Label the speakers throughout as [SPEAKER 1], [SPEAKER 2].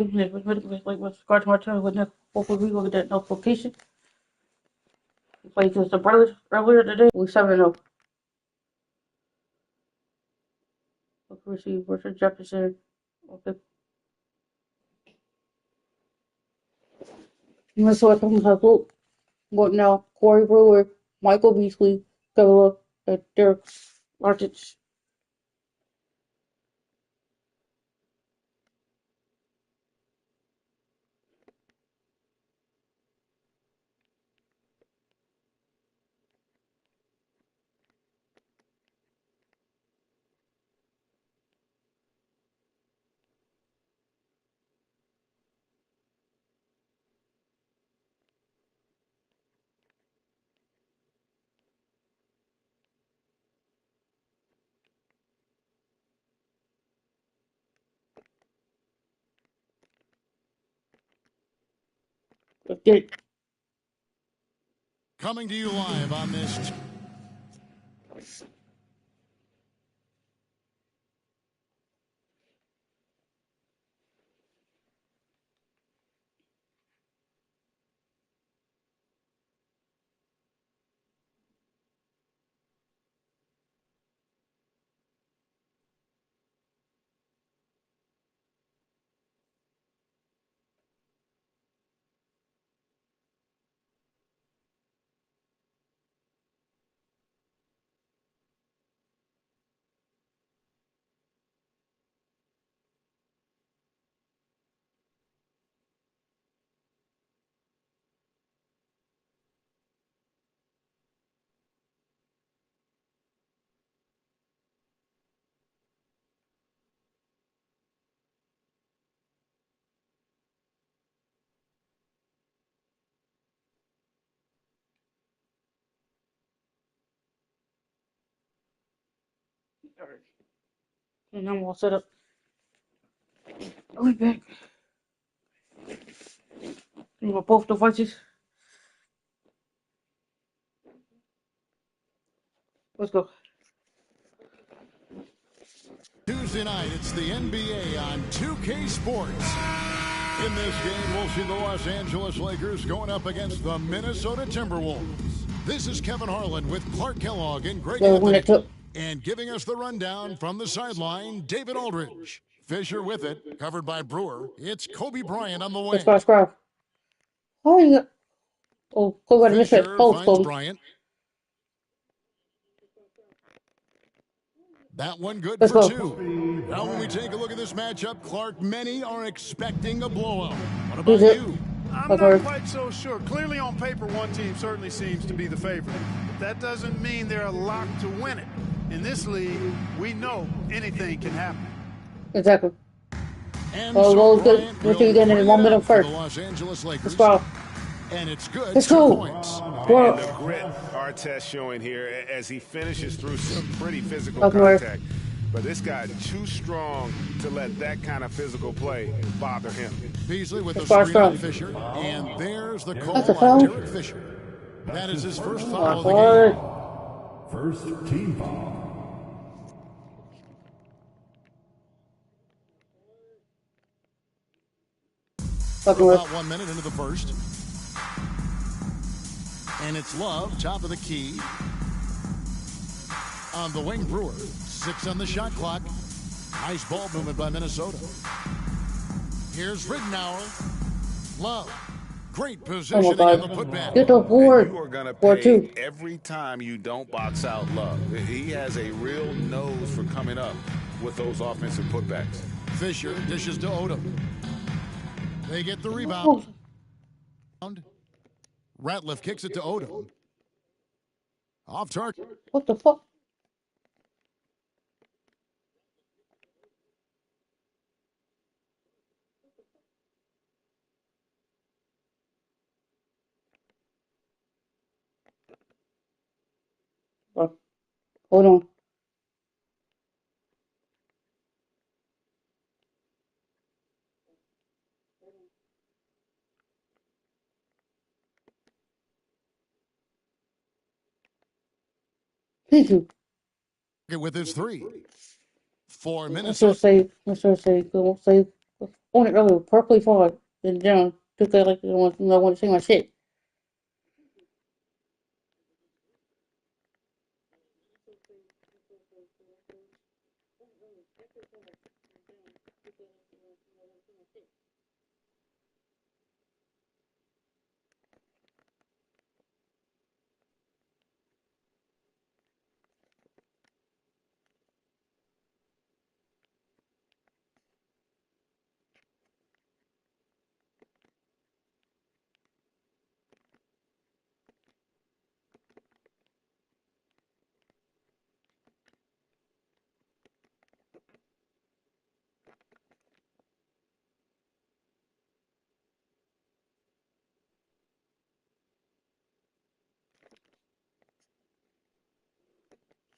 [SPEAKER 1] Like, guard my turn with that. Hopefully, we will get that notification. We played against the brothers earlier today. We 7-0. Let's receive Richard Jefferson. Okay. Minnesota High School. What now? Corey Brewer, Michael Beasley, Kevin and Derek Artich.
[SPEAKER 2] Coming to you live on this.
[SPEAKER 1] And then we'll set up. I'll be back. We got both devices. Let's go.
[SPEAKER 2] Tuesday night, it's the NBA on 2K Sports. In this game, we'll see the Los Angeles Lakers going up against the Minnesota Timberwolves. This is Kevin Harlan with Clark Kellogg and Greg Anthony. And giving us the rundown from the sideline, David Aldridge. Fisher with it, covered by Brewer. It's Kobe Bryant on the wing.
[SPEAKER 1] Oh, yeah. Oh, go ahead and miss it.
[SPEAKER 2] Fisher
[SPEAKER 1] Oh,
[SPEAKER 2] finds Bryant. That one good for two. Now, when we take a look at this matchup, Clark, many are expecting a blowout. What about you?
[SPEAKER 3] I'm not quite so sure. Clearly, on paper, one team certainly seems to be the favorite. But that doesn't mean they're a lock to win it. In this league, we know anything can happen.
[SPEAKER 1] Exactly.
[SPEAKER 2] And so Bryant will bring it up for the Los Angeles Lakers. And it's good.
[SPEAKER 1] Let's
[SPEAKER 2] 2
[SPEAKER 1] go.
[SPEAKER 2] points.
[SPEAKER 4] And the grit Artest showing here as he finishes through some pretty physical contact. But this guy too strong to let that kind of physical play bother him.
[SPEAKER 2] Beasley with the screen on Fisher. And there's the call on Derek Fisher. That is his first foul of the game.
[SPEAKER 5] First team foul.
[SPEAKER 2] About 1 minute into the first. And it's Love, top of the key. On the wing, Brewer. 6 on the shot clock. Nice ball movement by Minnesota. Here's Ridenour. Love. Great positioning in the putback.
[SPEAKER 1] Get the board.
[SPEAKER 4] You are going to pay every time you don't box out Love. He has a real nose for coming up with those offensive putbacks.
[SPEAKER 2] Fisher dishes to Odom. They get the rebound. Ratliff kicks it to Odom. Off target.
[SPEAKER 1] What the fuck? Hold on. Thank you.
[SPEAKER 2] With his 3. 4 minutes.
[SPEAKER 1] Let's save. Let's save. On it earlier, perfectly fine. Then down. Took that like I want to say my shit.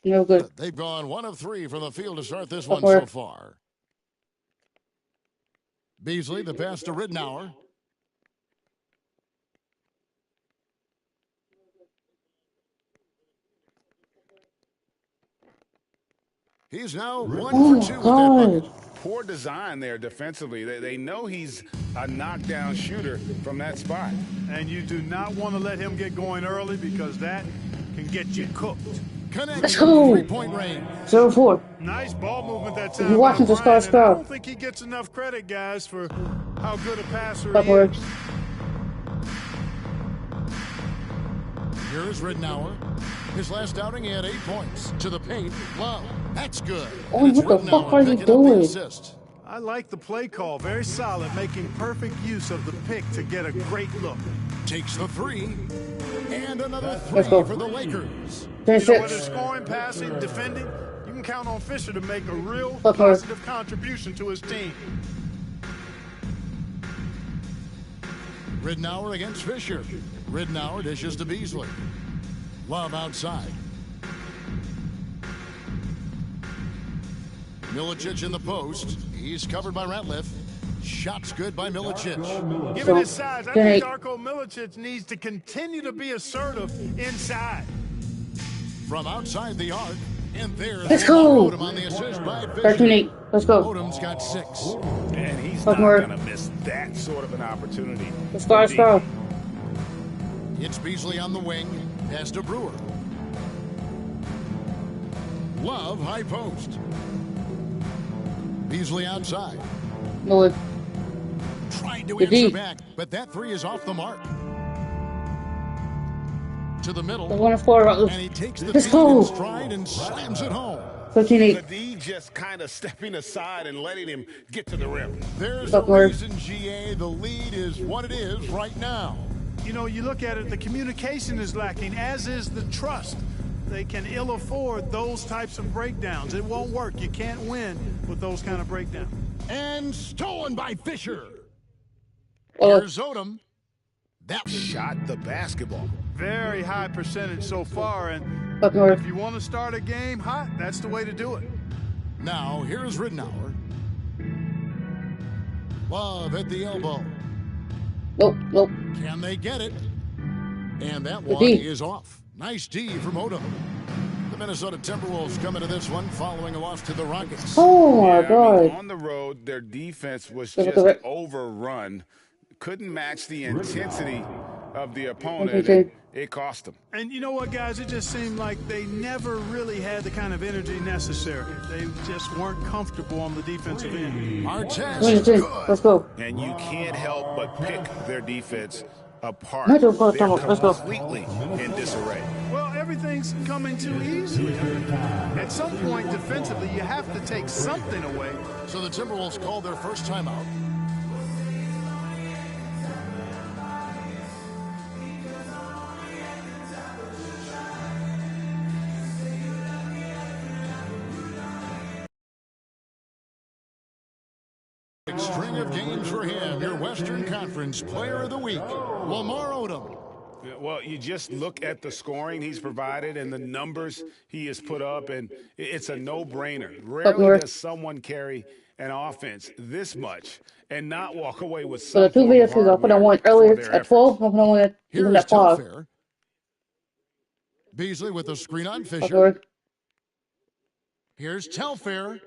[SPEAKER 1] No good.
[SPEAKER 2] They've gone 1 of 3 from the field to start this one
[SPEAKER 1] Somewhere.
[SPEAKER 2] so far. Beasley, the pass to Ridnour. He's now 1
[SPEAKER 1] Oh
[SPEAKER 2] for 2
[SPEAKER 1] my
[SPEAKER 2] with that bucket.
[SPEAKER 1] god.
[SPEAKER 4] Poor design there defensively. They know he's a knockdown shooter from that spot.
[SPEAKER 3] And you do not want to let him get going early because that can get you cooked.
[SPEAKER 1] Let's go.
[SPEAKER 2] 3-point range.
[SPEAKER 1] 0-4.
[SPEAKER 3] Nice ball movement that
[SPEAKER 1] If
[SPEAKER 3] time
[SPEAKER 1] you're
[SPEAKER 3] by
[SPEAKER 1] watching, just
[SPEAKER 3] Bryant, and I
[SPEAKER 1] score.
[SPEAKER 3] don't think he gets enough credit, guys, for how good a passer he
[SPEAKER 1] Somewhere.
[SPEAKER 3] is.
[SPEAKER 2] Here's Ridnour. His last outing, he had 8 points. To the paint, Love. That's good.
[SPEAKER 1] Oh,
[SPEAKER 2] And it's
[SPEAKER 1] what the fuck
[SPEAKER 2] Ridnour
[SPEAKER 1] are you
[SPEAKER 2] picking up the
[SPEAKER 1] doing?
[SPEAKER 2] assist.
[SPEAKER 3] I like the play call. Very solid, making perfect use of the pick to get a great look.
[SPEAKER 2] Takes the 3. And another 3
[SPEAKER 1] Let's go.
[SPEAKER 2] for the Lakers.
[SPEAKER 3] You know, whether
[SPEAKER 1] 26.
[SPEAKER 3] scoring, passing, defending, you can count on Fisher to make a real
[SPEAKER 1] Okay.
[SPEAKER 3] positive contribution to his team.
[SPEAKER 2] Ridnour against Fisher. Ridnour dishes to Beasley. Love outside. Milicic in the post. He's covered by Ratliff. Shot's good by Milicic.
[SPEAKER 3] Given his size, I
[SPEAKER 1] Okay.
[SPEAKER 3] think Darko Milicic needs to continue to be assertive inside.
[SPEAKER 2] From outside the arc. And there's
[SPEAKER 1] Let's go.
[SPEAKER 2] Odom on the assist by Fisher.
[SPEAKER 1] 13-8. Let's go.
[SPEAKER 2] Odom's got 6.
[SPEAKER 4] And he's
[SPEAKER 1] Fuck
[SPEAKER 4] not
[SPEAKER 1] more.
[SPEAKER 4] going to miss that sort of an opportunity.
[SPEAKER 1] Let's go. Let's go.
[SPEAKER 2] It's Beasley on the wing. Pass to Brewer. Love high post. Beasley outside.
[SPEAKER 1] No way.
[SPEAKER 2] Tried to
[SPEAKER 1] Good
[SPEAKER 2] answer
[SPEAKER 1] D.
[SPEAKER 2] back, but that 3 is off the mark. To the middle.
[SPEAKER 1] I want to score.
[SPEAKER 2] And he takes the
[SPEAKER 1] Let's
[SPEAKER 2] feed
[SPEAKER 1] go.
[SPEAKER 2] in stride and slams it home.
[SPEAKER 1] 13-8.
[SPEAKER 4] The D just kind of stepping aside and letting him get to the rim.
[SPEAKER 2] There's
[SPEAKER 1] Fuck
[SPEAKER 2] a
[SPEAKER 1] more.
[SPEAKER 2] reason, GA, the lead is what it is right now.
[SPEAKER 3] You know, you look at it, the communication is lacking, as is the trust. They can ill afford those types of breakdowns. It won't work. You can't win with those kind of breakdowns.
[SPEAKER 2] And stolen by Fisher.
[SPEAKER 1] Oh,
[SPEAKER 2] Here's Odom. That
[SPEAKER 4] Shot the basketball.
[SPEAKER 3] Very high percentage so far, and
[SPEAKER 1] fuck more.
[SPEAKER 3] if you want to start a game hot, that's the way to do it.
[SPEAKER 2] Now, here's Ridnour. Love at the elbow.
[SPEAKER 1] Nope. Nope.
[SPEAKER 2] Can they get it? And that
[SPEAKER 1] Good
[SPEAKER 2] one
[SPEAKER 1] D.
[SPEAKER 2] is off. Nice D from Odom. The Minnesota Timberwolves come into this one following a loss to the Rockets.
[SPEAKER 1] Oh my
[SPEAKER 4] Yeah, I mean,
[SPEAKER 1] god.
[SPEAKER 4] on the road, their defense was
[SPEAKER 1] Look at
[SPEAKER 4] just
[SPEAKER 1] the-
[SPEAKER 4] overrun. Couldn't match the intensity of the
[SPEAKER 1] Okay,
[SPEAKER 4] opponent.
[SPEAKER 1] Jay.
[SPEAKER 4] It cost them.
[SPEAKER 3] And you know what, guys? It just seemed like they never really had the kind of energy necessary. They just weren't comfortable on the defensive end.
[SPEAKER 2] Artest,
[SPEAKER 1] 22.
[SPEAKER 2] good.
[SPEAKER 1] Let's go.
[SPEAKER 4] And you can't help but pick their defense apart.
[SPEAKER 1] Metro first
[SPEAKER 4] They're
[SPEAKER 1] time. Let's go.
[SPEAKER 4] completely in disarray.
[SPEAKER 3] Well, everything's coming too easily. At some point, defensively, you have to take something away.
[SPEAKER 2] So the Timberwolves called their first timeout. String of games for him, your Western Conference Player of the Week, Lamar Odom.
[SPEAKER 4] Yeah, well, you just look at the scoring he's provided and the numbers he has put up, and it's a no-brainer. Rarely
[SPEAKER 1] North.
[SPEAKER 4] does someone carry an offense this much and not walk away with
[SPEAKER 1] So the
[SPEAKER 4] some
[SPEAKER 1] two
[SPEAKER 4] form of
[SPEAKER 1] videos I put on
[SPEAKER 4] hardware
[SPEAKER 1] one
[SPEAKER 4] for
[SPEAKER 1] earlier
[SPEAKER 4] their
[SPEAKER 1] at
[SPEAKER 4] efforts.
[SPEAKER 1] 12. I'm putting on one at even
[SPEAKER 2] Here's
[SPEAKER 1] at 5.
[SPEAKER 2] Telfair. Beasley with a screen on
[SPEAKER 1] Fuck
[SPEAKER 2] Fisher.
[SPEAKER 1] more.
[SPEAKER 2] Here's Telfair.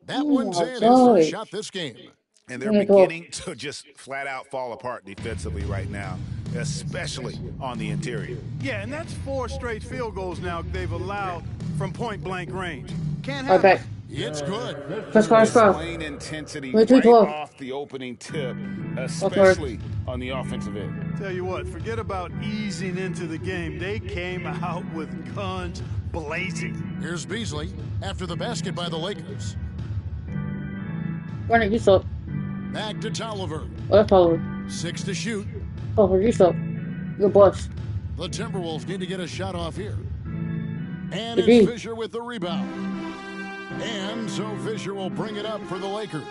[SPEAKER 2] That
[SPEAKER 1] Oh
[SPEAKER 2] one's
[SPEAKER 1] my
[SPEAKER 2] in, his
[SPEAKER 1] God.
[SPEAKER 2] first shot this game.
[SPEAKER 4] And they're beginning to just flat out fall apart defensively right now, especially on the interior.
[SPEAKER 3] Yeah, and that's 4 straight field goals now they've allowed from point-blank range. Can't have it.
[SPEAKER 2] It's good.
[SPEAKER 4] Displaying intensity right off the opening tip, especially on the offensive end.
[SPEAKER 3] Tell you what, forget about easing into the game. They came out with guns blazing.
[SPEAKER 2] Here's Beasley after the basket by the Lakers.
[SPEAKER 1] Run it, you suck.
[SPEAKER 2] Back to Tolliver.
[SPEAKER 1] Oh, that's Tolliver.
[SPEAKER 2] 6 to shoot.
[SPEAKER 1] Tolliver, you suck. You're bust.
[SPEAKER 2] The Timberwolves need to get a shot off here. And it's Fisher with the rebound. And so Fisher will bring it up for the Lakers.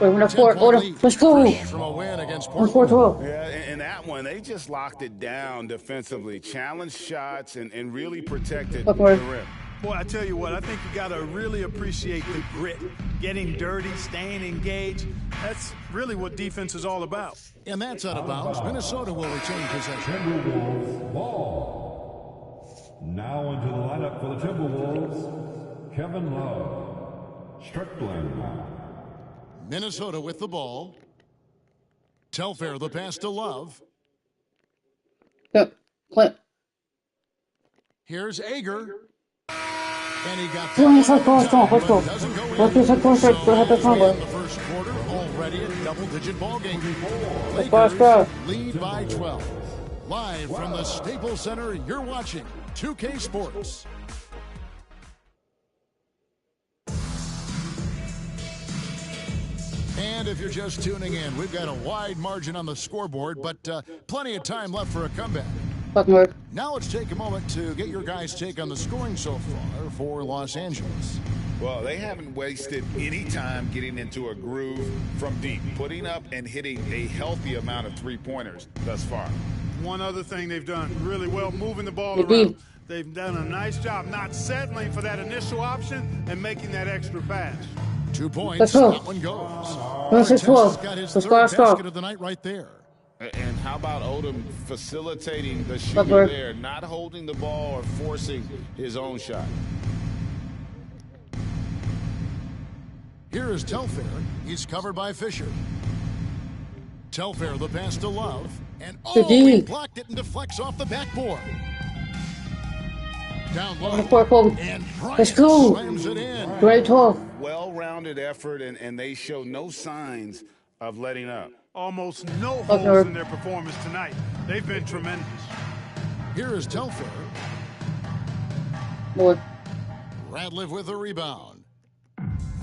[SPEAKER 1] Wait, we're not 4. Oh, let's go.
[SPEAKER 2] From a win against
[SPEAKER 1] Portland. 4-12.
[SPEAKER 4] Yeah, and that one, they just locked it down defensively. Challenged shots and really protected the rim.
[SPEAKER 3] Boy, I tell you what, I think you got to really appreciate the grit. Getting dirty, staying engaged. That's really what defense is all about.
[SPEAKER 2] And that's out of bounds. Minnesota will retain possession.
[SPEAKER 5] Timberwolves ball. Now into the lineup for the Timberwolves, Kevin Love, Strickland.
[SPEAKER 2] Minnesota with the ball. Telfair the pass to Love.
[SPEAKER 1] Clint.
[SPEAKER 2] Here's Ager. And he got
[SPEAKER 1] Let's go.
[SPEAKER 2] in the first quarter, already a double-digit ball game. Lakers lead by 12. Live from the Staples Center, you're watching 2K Sports. And if you're just tuning in, we've got a wide margin on the scoreboard, but plenty of time left for a comeback. Now let's take a moment to get your guys' take on the scoring so far for Los Angeles.
[SPEAKER 4] Well, they haven't wasted any time getting into a groove from deep, putting up and hitting a healthy amount of three-pointers thus far.
[SPEAKER 3] One other thing they've done really well, moving the ball around. They've done a nice job not settling for that initial option and making that extra pass.
[SPEAKER 2] 2 points, that one goes. Artest got his third basket of the night right there.
[SPEAKER 4] And how about Odom facilitating the shooter there, not holding the ball or forcing his own shot.
[SPEAKER 2] Here is Telfair. He's covered by Fisher. Telfair the pass to Love. And he blocked it and deflects off the backboard. Down low. And Bryant slams it in.
[SPEAKER 1] Great 12.
[SPEAKER 4] Well-rounded effort, and they show no signs of letting up.
[SPEAKER 3] Almost no holes in their performance tonight. They've been tremendous.
[SPEAKER 2] Here is Telfair.
[SPEAKER 1] More.
[SPEAKER 2] Radliff with a rebound.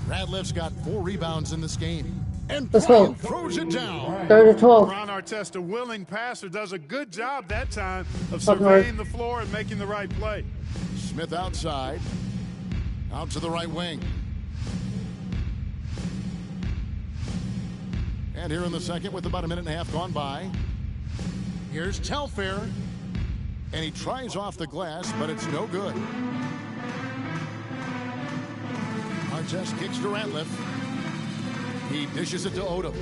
[SPEAKER 2] Radliff's got 4 rebounds in this game. And
[SPEAKER 1] let's go.
[SPEAKER 2] Throws it down.
[SPEAKER 1] 30-12.
[SPEAKER 3] Ron Artest, a willing passer, does a good job that time of surveying the floor and making the right play.
[SPEAKER 2] Smith outside. Out to the right wing. And here in the second with about a minute and a half gone by. Here's Telfair. And he tries off the glass, but it's no good. Artest kicks to Ratliff. He dishes it to Odom.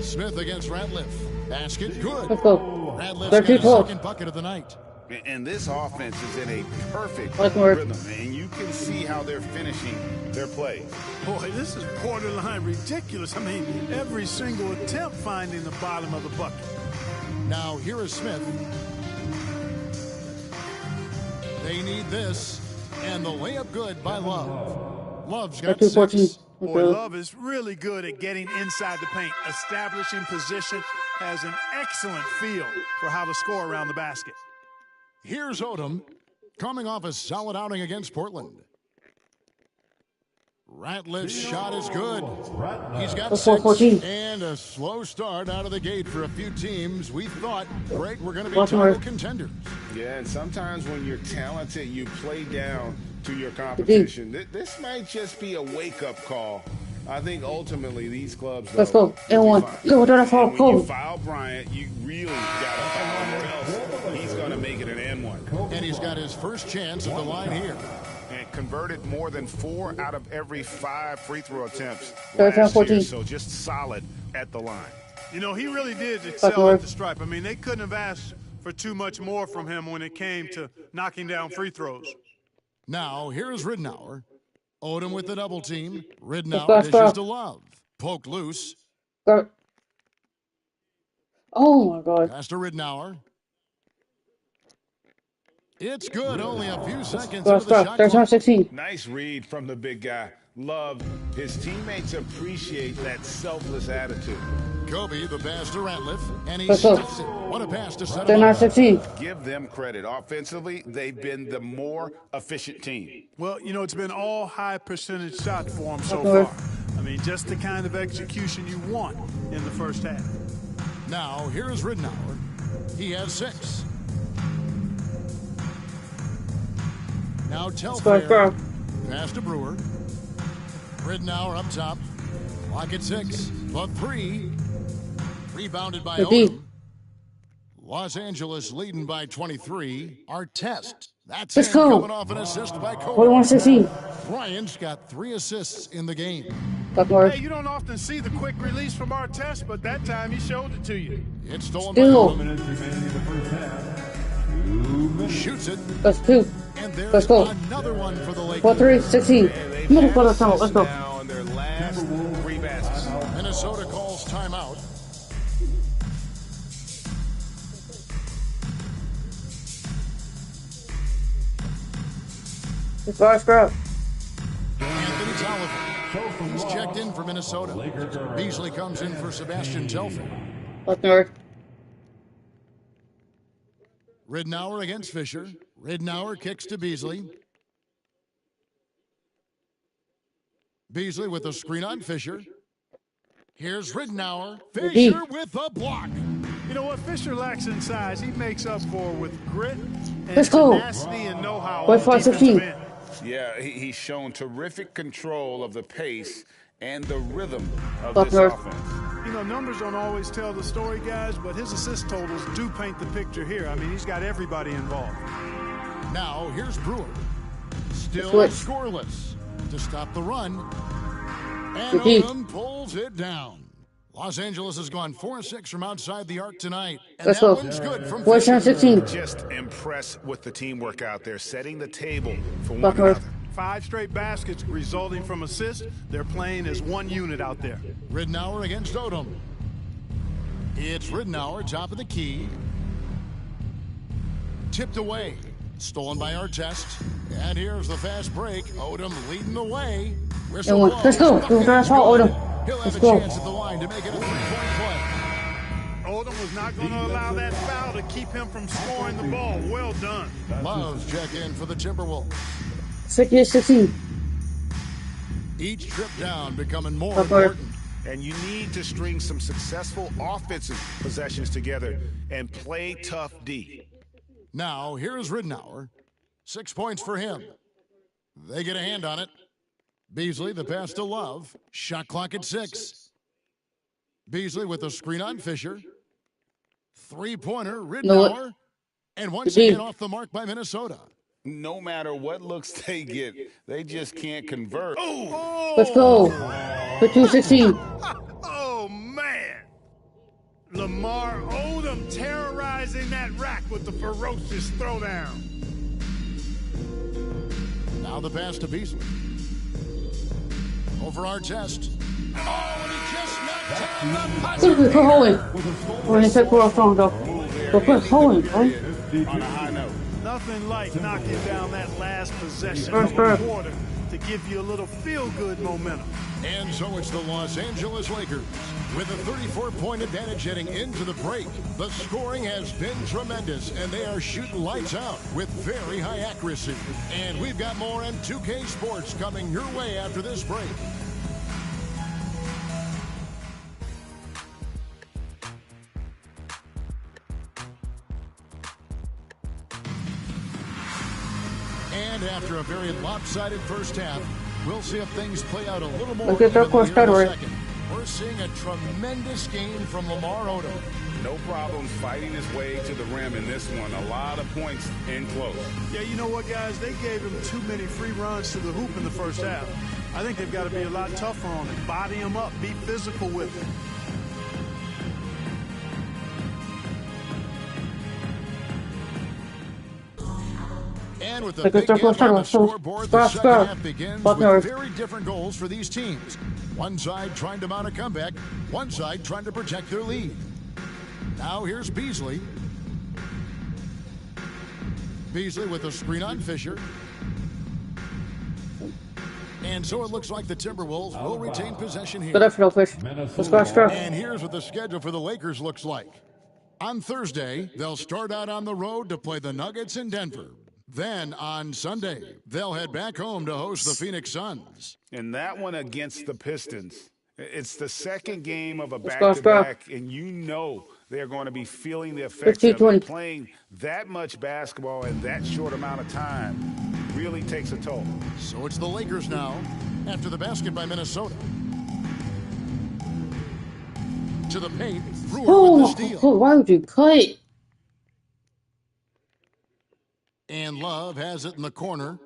[SPEAKER 2] Smith against Ratliff. Basket good.
[SPEAKER 1] Let's go.
[SPEAKER 2] Ratliff's got his second bucket of the night.
[SPEAKER 4] And this offense is in a perfect rhythm, and you can see how they're finishing their plays.
[SPEAKER 3] Boy, this is borderline ridiculous. I mean, every single attempt finding the bottom of the bucket.
[SPEAKER 2] Now, here is Smith. They need this, and the layup good by Love. Love's got 6.
[SPEAKER 3] Boy, Love is really good at getting inside the paint, establishing position, has an excellent feel for how to score around the basket.
[SPEAKER 2] Here's Odom, coming off a solid outing against Portland. Ratliff's shot is good. He's got 6 and a slow start out of the gate for a few teams. We thought, great, we're going to be title contenders.
[SPEAKER 4] Yeah, and sometimes when you're talented, you play down to your competition. This might just be a wake-up call. I think ultimately these clubs.
[SPEAKER 1] Let's go. And one. Go to the foul.
[SPEAKER 4] When you foul Bryant, you really got to foul him, or else he's going to make it an N1.
[SPEAKER 2] And he's got his first chance at the line here.
[SPEAKER 4] And converted more than 4 out of every 5 free throw attempts last year, so just solid at the line.
[SPEAKER 3] You know, he really did excel at the stripe. I mean, they couldn't have asked for too much more from him when it came to knocking down free throws.
[SPEAKER 2] Now, here's Ridnour. Odom with the double team.
[SPEAKER 1] Let's
[SPEAKER 2] Ridnour
[SPEAKER 1] go, let's
[SPEAKER 2] dishes
[SPEAKER 1] go.
[SPEAKER 2] to Love. Poke loose.
[SPEAKER 1] Go. Oh my god.
[SPEAKER 2] Pass to Ridnour. It's good. Only a few seconds
[SPEAKER 1] Go,
[SPEAKER 2] into
[SPEAKER 1] let's
[SPEAKER 2] the
[SPEAKER 1] go.
[SPEAKER 2] shot
[SPEAKER 1] 13
[SPEAKER 2] clock.
[SPEAKER 1] 16.
[SPEAKER 4] Nice read from the big guy. Love, his teammates appreciate that selfless attitude.
[SPEAKER 2] Kobe, the pass to Ratliff, and he
[SPEAKER 1] Let's go.
[SPEAKER 2] stuffs it. What a pass to set him
[SPEAKER 1] 39
[SPEAKER 2] up.
[SPEAKER 1] 16.
[SPEAKER 4] Give them credit. Offensively, they've been the more efficient team.
[SPEAKER 3] Well, you know, it's been all high percentage shots for them so
[SPEAKER 1] Okay.
[SPEAKER 3] far. I mean, just the kind of execution you want in the first half.
[SPEAKER 2] Now, here's Ridnour. He has 6. Now
[SPEAKER 1] Let's go, let's
[SPEAKER 2] Telfair.
[SPEAKER 1] go.
[SPEAKER 2] Pass to Brewer. Ridnour up top. Clock at 6. For 3. Rebounded by
[SPEAKER 1] Good D.
[SPEAKER 2] Odom. Los Angeles leading by 23. Artest. That's
[SPEAKER 1] Let's
[SPEAKER 2] him
[SPEAKER 1] go.
[SPEAKER 2] coming off an assist by Kobe.
[SPEAKER 1] 41 16.
[SPEAKER 2] Bryant's got 3 assists in the game.
[SPEAKER 1] Back north.
[SPEAKER 3] Hey, you don't often see the quick release from Artest, but that time he showed it to you.
[SPEAKER 2] It's stolen
[SPEAKER 1] Still.
[SPEAKER 2] by
[SPEAKER 5] Minutes remaining in the first half. 2
[SPEAKER 2] Odom.
[SPEAKER 5] minutes.
[SPEAKER 2] Shoots it.
[SPEAKER 1] Let's go.
[SPEAKER 2] And there's
[SPEAKER 1] Let's go.
[SPEAKER 2] another one for the Lakers.
[SPEAKER 1] 4 3 16.
[SPEAKER 4] They've
[SPEAKER 1] Middle
[SPEAKER 4] had
[SPEAKER 1] quarter tunnel. Let's
[SPEAKER 4] assists
[SPEAKER 1] go.
[SPEAKER 4] now on their last 3 baskets.
[SPEAKER 2] Minnesota calls timeout.
[SPEAKER 1] Let's go, let's go.
[SPEAKER 2] Anthony Tolliver. He's checked in for Minnesota. Beasley comes in for Sebastian Telfair.
[SPEAKER 1] Left north.
[SPEAKER 2] Ridnour against Fisher. Ridnour kicks to Beasley. Beasley with a screen on Fisher. Here's Ridnour. Fisher with a block.
[SPEAKER 3] You know what Fisher lacks in size, he makes up for with grit and
[SPEAKER 1] Let's go.
[SPEAKER 3] tenacity and know-how.
[SPEAKER 1] Boy,
[SPEAKER 3] on the
[SPEAKER 1] 5 16.
[SPEAKER 3] defensive end.
[SPEAKER 4] Yeah, he's shown terrific control of the pace and the rhythm of
[SPEAKER 1] Left
[SPEAKER 4] this
[SPEAKER 1] north.
[SPEAKER 4] offense.
[SPEAKER 3] You know, numbers don't always tell the story, guys, but his assist totals do paint the picture here. I mean, he's got everybody involved.
[SPEAKER 2] Now here's Brewer. Still
[SPEAKER 1] Switch.
[SPEAKER 2] scoreless. To stop the run. And
[SPEAKER 1] Good D.
[SPEAKER 2] Odom pulls it down. Los Angeles has gone 4-6 from outside the arc tonight. And
[SPEAKER 1] Let's
[SPEAKER 2] that
[SPEAKER 1] go.
[SPEAKER 2] one's good from
[SPEAKER 1] 47
[SPEAKER 2] Fisher.
[SPEAKER 1] 16.
[SPEAKER 4] Just impressed with the teamwork out there, setting the table for one
[SPEAKER 1] Back north.
[SPEAKER 4] another.
[SPEAKER 3] 5 straight baskets resulting from assists. They're playing as one unit out there.
[SPEAKER 2] Ridnour against Odom. It's Ridnour, top of the key. Tipped away. Stolen by Artest. And here's the fast break. Odom leading the way. Whistle
[SPEAKER 1] And one.
[SPEAKER 2] blows.
[SPEAKER 1] Let's go.
[SPEAKER 2] Bucket
[SPEAKER 1] Go, that's
[SPEAKER 2] is
[SPEAKER 1] all,
[SPEAKER 2] good.
[SPEAKER 1] Odom.
[SPEAKER 2] He'll have
[SPEAKER 1] Let's
[SPEAKER 2] a
[SPEAKER 1] go.
[SPEAKER 2] chance at the line to make it a three-point play.
[SPEAKER 3] Odom was not going to allow that foul to keep him from scoring the ball. Well done.
[SPEAKER 2] Love's check in for the Timberwolves.
[SPEAKER 1] 60 16.
[SPEAKER 2] Each trip down becoming more
[SPEAKER 1] Back north.
[SPEAKER 2] important.
[SPEAKER 4] And you need to string some successful offensive possessions together and play tough D.
[SPEAKER 2] Now, here's Ridnour. 6 points for him. They get a hand on it. Beasley, the pass to Love. Shot clock at 6. Beasley with a screen on Fisher. Three-pointer, Ridnour. And once
[SPEAKER 1] Good D.
[SPEAKER 2] again off the mark by Minnesota.
[SPEAKER 4] No matter what looks they get, they just can't convert.
[SPEAKER 1] Let's go. 15 16.
[SPEAKER 3] Oh, man. Lamar Odom terrorizing that rack with the ferocious throwdown.
[SPEAKER 2] Now the pass to Beasley. Over Artest. Oh, and he just knocked down the
[SPEAKER 1] Look at
[SPEAKER 2] buzzer.
[SPEAKER 1] Holy. We're in the second quarter strong, though. But put Holy, bro.
[SPEAKER 4] On a high note.
[SPEAKER 3] Nothing like knocking down that last possession
[SPEAKER 1] First
[SPEAKER 3] of a
[SPEAKER 1] half.
[SPEAKER 3] quarter to give you a little feel-good momentum.
[SPEAKER 2] And so it's the Los Angeles Lakers with a 34-point advantage heading into the break. The scoring has been tremendous, and they are shooting lights out with very high accuracy. And we've got more M2K Sports coming your way after this break. And after a very lopsided first half, we'll see if things play out a little more
[SPEAKER 1] Look at that
[SPEAKER 2] evenly
[SPEAKER 1] course
[SPEAKER 2] here in a
[SPEAKER 1] Federer.
[SPEAKER 2] second. We're seeing a tremendous game from Lamar Odom.
[SPEAKER 4] No problem fighting his way to the rim in this one. A lot of points in close.
[SPEAKER 3] Yeah, you know what, guys? They gave him too many free runs to the hoop in the first half. I think they've got to be a lot tougher on him. Body him up. Be physical with him.
[SPEAKER 2] And with the
[SPEAKER 1] Lakers
[SPEAKER 2] big
[SPEAKER 1] don't
[SPEAKER 2] gap
[SPEAKER 1] go
[SPEAKER 2] on the
[SPEAKER 1] so
[SPEAKER 2] scoreboard, the second
[SPEAKER 1] scrap.
[SPEAKER 2] half begins
[SPEAKER 1] Buck
[SPEAKER 2] with
[SPEAKER 1] North.
[SPEAKER 2] very different goals for these teams. One side trying to mount a comeback, one side trying to protect their lead. Now here's Beasley. Beasley with a screen on Fisher. And so it looks like the Timberwolves will retain possession here.
[SPEAKER 1] Good afternoon, Fish. Let's go, scrap.
[SPEAKER 2] And here's what the schedule for the Lakers looks like. On Thursday, they'll start out on the road to play the Nuggets in Denver. Then on Sunday, they'll head back home to host the Phoenix Suns.
[SPEAKER 4] And that one against the Pistons. It's the second game of a
[SPEAKER 1] Let's go,
[SPEAKER 4] back-to-back, and you know they're going to be feeling the effects of it. Playing that much basketball in that short amount of time really takes a toll.
[SPEAKER 2] So it's the Lakers now, after the basket by Minnesota. To the paint, Brewer with the steal.
[SPEAKER 1] Why would you cut?
[SPEAKER 2] And Love has it in the corner.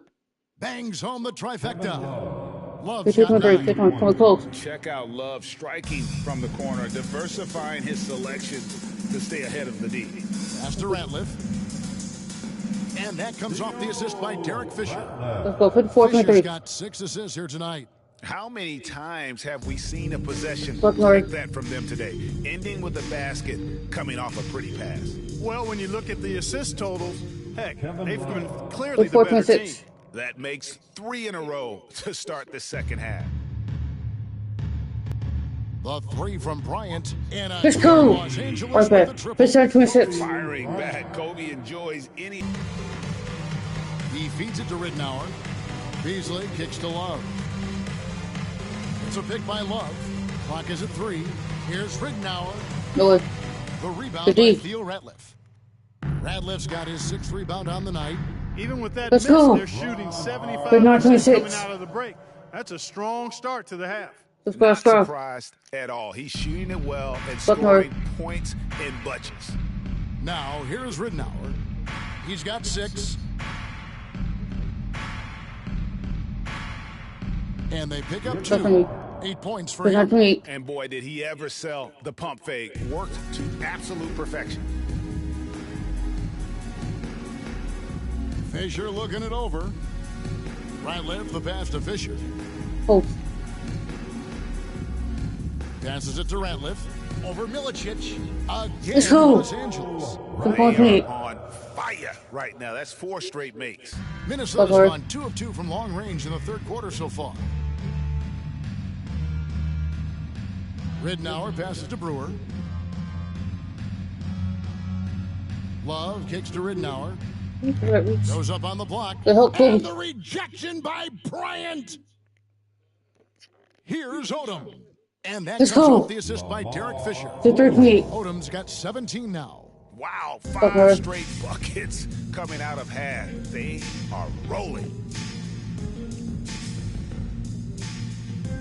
[SPEAKER 2] Bangs home the trifecta. Love's
[SPEAKER 1] 15
[SPEAKER 2] got
[SPEAKER 1] 3,
[SPEAKER 2] 9.
[SPEAKER 1] 15 coming close.
[SPEAKER 4] Check out Love striking from the corner, diversifying his selection to stay ahead of the D.
[SPEAKER 2] Pass to Ratliff. And that comes off the assist by Derek Fisher.
[SPEAKER 1] Let's go, 54
[SPEAKER 2] Fisher's
[SPEAKER 1] 23.
[SPEAKER 2] got 6 assists here tonight.
[SPEAKER 4] How many times have we seen a possession
[SPEAKER 1] Buck North.
[SPEAKER 4] like that from them today, ending with a basket coming off a pretty pass?
[SPEAKER 3] Well, when you look at the assist totals, heck, they've been clearly the
[SPEAKER 1] 54
[SPEAKER 3] better
[SPEAKER 1] 26.
[SPEAKER 3] team.
[SPEAKER 4] That makes 3 in a row to start the second half.
[SPEAKER 2] The 3 from Bryant. And a
[SPEAKER 1] Let's go.
[SPEAKER 2] Los Angeles
[SPEAKER 1] Right
[SPEAKER 2] with
[SPEAKER 1] back.
[SPEAKER 2] the triple.
[SPEAKER 1] 57 26.
[SPEAKER 4] Firing back, Kobe enjoys any.
[SPEAKER 2] He feeds it to Ridnour. Beasley kicks to Love. It's a pick by Love. Clock is at 3. Here's Ridnour.
[SPEAKER 1] No way.
[SPEAKER 2] The rebound
[SPEAKER 1] Good
[SPEAKER 2] by
[SPEAKER 1] D.
[SPEAKER 2] Theo Ratliff. Ratliff's got his 6th rebound on the night.
[SPEAKER 3] Even with that
[SPEAKER 1] Let's
[SPEAKER 3] miss,
[SPEAKER 1] go.
[SPEAKER 3] they're shooting 75%
[SPEAKER 1] Good night,
[SPEAKER 3] coming
[SPEAKER 1] 26.
[SPEAKER 3] out of the break. That's a strong start to the half.
[SPEAKER 1] Let's go,
[SPEAKER 4] Not
[SPEAKER 1] scrap.
[SPEAKER 4] surprised at all. He's shooting it well and
[SPEAKER 1] Buck North.
[SPEAKER 4] scoring points in bunches.
[SPEAKER 2] Now, here's Ridnour. He's got 6. And they pick up 2.
[SPEAKER 1] Definitely.
[SPEAKER 2] 8 points for
[SPEAKER 1] Good night,
[SPEAKER 2] him.
[SPEAKER 1] 28.
[SPEAKER 4] And boy, did he ever sell the pump fake. Worked to absolute perfection.
[SPEAKER 2] Fisher looking it over. Ratliff the pass to Fisher.
[SPEAKER 1] Oh,
[SPEAKER 2] Passes it to Ratliff. Over Milicic. Again,
[SPEAKER 1] Let's go.
[SPEAKER 2] Los Angeles.
[SPEAKER 1] good
[SPEAKER 4] They
[SPEAKER 1] point for me.
[SPEAKER 4] are on fire right now. That's 4 straight makes.
[SPEAKER 2] Minnesota's
[SPEAKER 1] Butler.
[SPEAKER 2] gone 2 of 2 from long range in the third quarter so far. Ridnour passes to Brewer. Love kicks to Ridnour. Goes up on the block.
[SPEAKER 1] The help,
[SPEAKER 2] And
[SPEAKER 1] Kobe.
[SPEAKER 2] the rejection by Bryant. Here's Odom. And that
[SPEAKER 1] Let's
[SPEAKER 2] comes
[SPEAKER 1] go.
[SPEAKER 2] off the assist by Derek Fisher.
[SPEAKER 1] 53 28.
[SPEAKER 2] Odom's got 17 now.
[SPEAKER 4] Wow,
[SPEAKER 1] Buck
[SPEAKER 4] 5
[SPEAKER 1] North.
[SPEAKER 4] straight buckets coming out of half. They are rolling.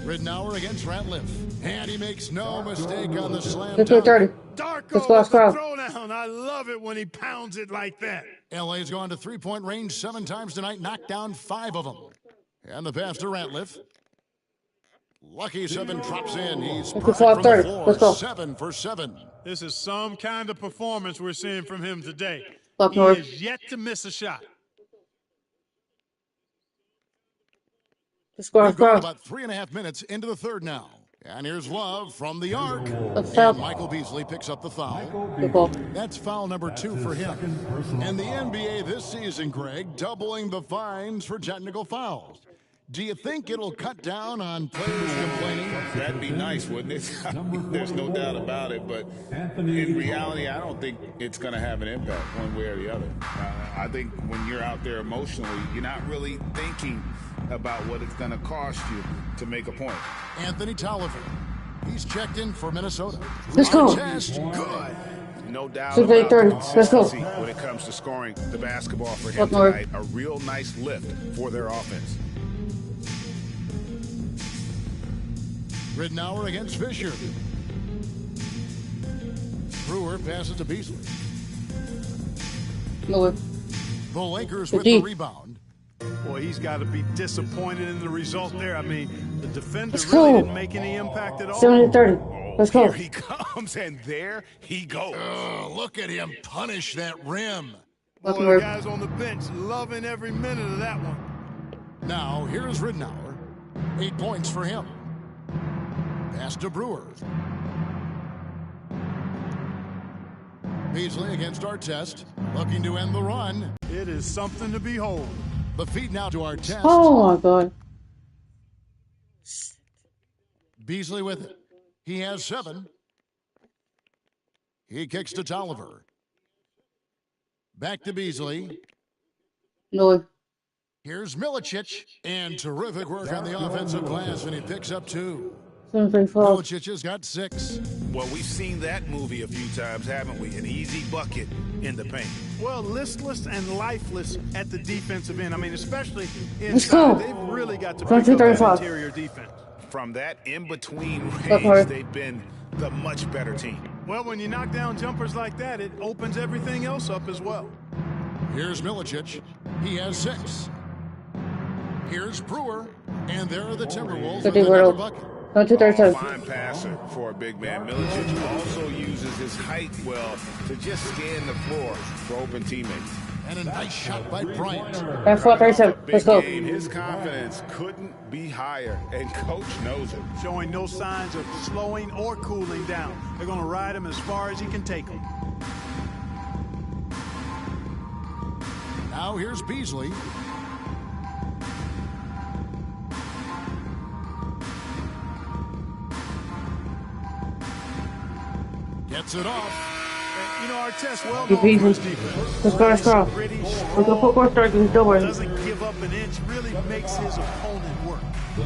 [SPEAKER 2] Ridnour against Ratliff. And he makes no mistake on the slam
[SPEAKER 1] 52
[SPEAKER 2] dunk.
[SPEAKER 1] 30.
[SPEAKER 3] Darko
[SPEAKER 1] Let's go,
[SPEAKER 3] with the
[SPEAKER 1] scrap.
[SPEAKER 3] throwdown. I love it when he pounds it like that.
[SPEAKER 2] LA's gone to three-point range 7 times tonight, knocked down 5 of them. And the pass to Ratliff. Lucky 7 drops in. He's perfect from the
[SPEAKER 1] 30.
[SPEAKER 2] floor.
[SPEAKER 1] Let's go.
[SPEAKER 2] 7 for 7.
[SPEAKER 3] This is some kind of performance we're seeing from him today.
[SPEAKER 1] Buck
[SPEAKER 3] He
[SPEAKER 1] North.
[SPEAKER 3] is yet to miss a shot.
[SPEAKER 1] Let's go,
[SPEAKER 2] We've gone
[SPEAKER 1] scrap.
[SPEAKER 2] about 3.5 minutes into the third now. And here's Love from the arc.
[SPEAKER 1] Let's
[SPEAKER 2] And
[SPEAKER 1] foul.
[SPEAKER 2] Michael Beasley picks up the foul.
[SPEAKER 1] Good ball.
[SPEAKER 2] That's foul number 2 for him. And the NBA this season, Greg, doubling the fines for technical fouls. Do you think it'll cut down on players complaining?
[SPEAKER 4] That'd be nice, wouldn't it? There's no doubt about it. But in reality, I don't think it's going to have an impact one way or the other. I think when you're out there emotionally, you're not really thinking about what it's going to cost you to make a point.
[SPEAKER 2] Anthony Tolliver. He's checked in for Minnesota.
[SPEAKER 1] Let's go.
[SPEAKER 2] Test, good.
[SPEAKER 4] No doubt
[SPEAKER 1] So they
[SPEAKER 4] about
[SPEAKER 1] third.
[SPEAKER 4] the
[SPEAKER 1] Let's go.
[SPEAKER 4] consistency when it comes to scoring the basketball for him
[SPEAKER 1] Buck North.
[SPEAKER 4] tonight. A real nice lift for their offense.
[SPEAKER 2] Ridnour against Fisher. Brewer passes to Beasley.
[SPEAKER 1] No way.
[SPEAKER 2] The Lakers
[SPEAKER 1] Good
[SPEAKER 2] with the
[SPEAKER 1] D.
[SPEAKER 2] rebound.
[SPEAKER 3] Boy, he's got to be disappointed in the result there. I mean, the defender
[SPEAKER 1] Let's
[SPEAKER 3] really
[SPEAKER 1] go.
[SPEAKER 3] didn't make any impact at all.
[SPEAKER 1] 70 30. Let's go.
[SPEAKER 4] Here he comes, and there he goes.
[SPEAKER 2] Look at him punish that rim.
[SPEAKER 1] Fucking
[SPEAKER 3] Boy, the
[SPEAKER 1] work.
[SPEAKER 3] guys on the bench loving every minute of that one.
[SPEAKER 2] Now, here's Ridnour. 8 points for him. Pass to Brewer. Beasley against Artest, looking to end the run.
[SPEAKER 3] It is something to behold.
[SPEAKER 2] The feed now to Artest.
[SPEAKER 1] Oh my god.
[SPEAKER 2] Beasley with it. He has 7. He kicks to Tolliver. Back to Beasley.
[SPEAKER 1] No.
[SPEAKER 2] Here's Milicic. And terrific work on the offensive glass, and he picks up 2.
[SPEAKER 1] 7-3-5.
[SPEAKER 2] Milicic has got 6.
[SPEAKER 6] Well, we've seen that movie a few times, haven't we? An easy bucket in the paint.
[SPEAKER 3] Well, listless and lifeless at the defensive end. I mean, especially
[SPEAKER 1] Let's go.
[SPEAKER 3] inside. They've really got to pick
[SPEAKER 1] 22,
[SPEAKER 3] up that
[SPEAKER 1] 35.
[SPEAKER 3] interior defense.
[SPEAKER 6] From that in-between
[SPEAKER 1] Go for
[SPEAKER 6] range,
[SPEAKER 1] it.
[SPEAKER 6] they've been the much better team.
[SPEAKER 3] Well, when you knock down jumpers like that, it opens everything else up as well.
[SPEAKER 2] Here's Milicic. He has 6. Here's Brewer. And there are the Timberwolves with
[SPEAKER 1] 50
[SPEAKER 2] another
[SPEAKER 1] world.
[SPEAKER 2] bucket.
[SPEAKER 1] 22-37.
[SPEAKER 6] Fine passer for a big man. Milicic also uses his height well to just scan the floor for open teammates.
[SPEAKER 2] And a nice shot by Bryant.
[SPEAKER 1] That's 4-37.
[SPEAKER 6] Big
[SPEAKER 1] Let's go.
[SPEAKER 6] game. His confidence couldn't be higher, and coach knows it.
[SPEAKER 3] Showing no signs of slowing or cooling down. They're going to ride him as far as he can take him.
[SPEAKER 2] Now here's Beasley. Gets it off.
[SPEAKER 3] You know, Artest well
[SPEAKER 1] Good
[SPEAKER 3] known for his
[SPEAKER 1] defense.
[SPEAKER 3] defense.
[SPEAKER 1] Let's go, let's go.
[SPEAKER 3] Gritty,
[SPEAKER 1] We're gonna put more stars in the door.
[SPEAKER 3] doesn't give up an inch, really makes his opponent work.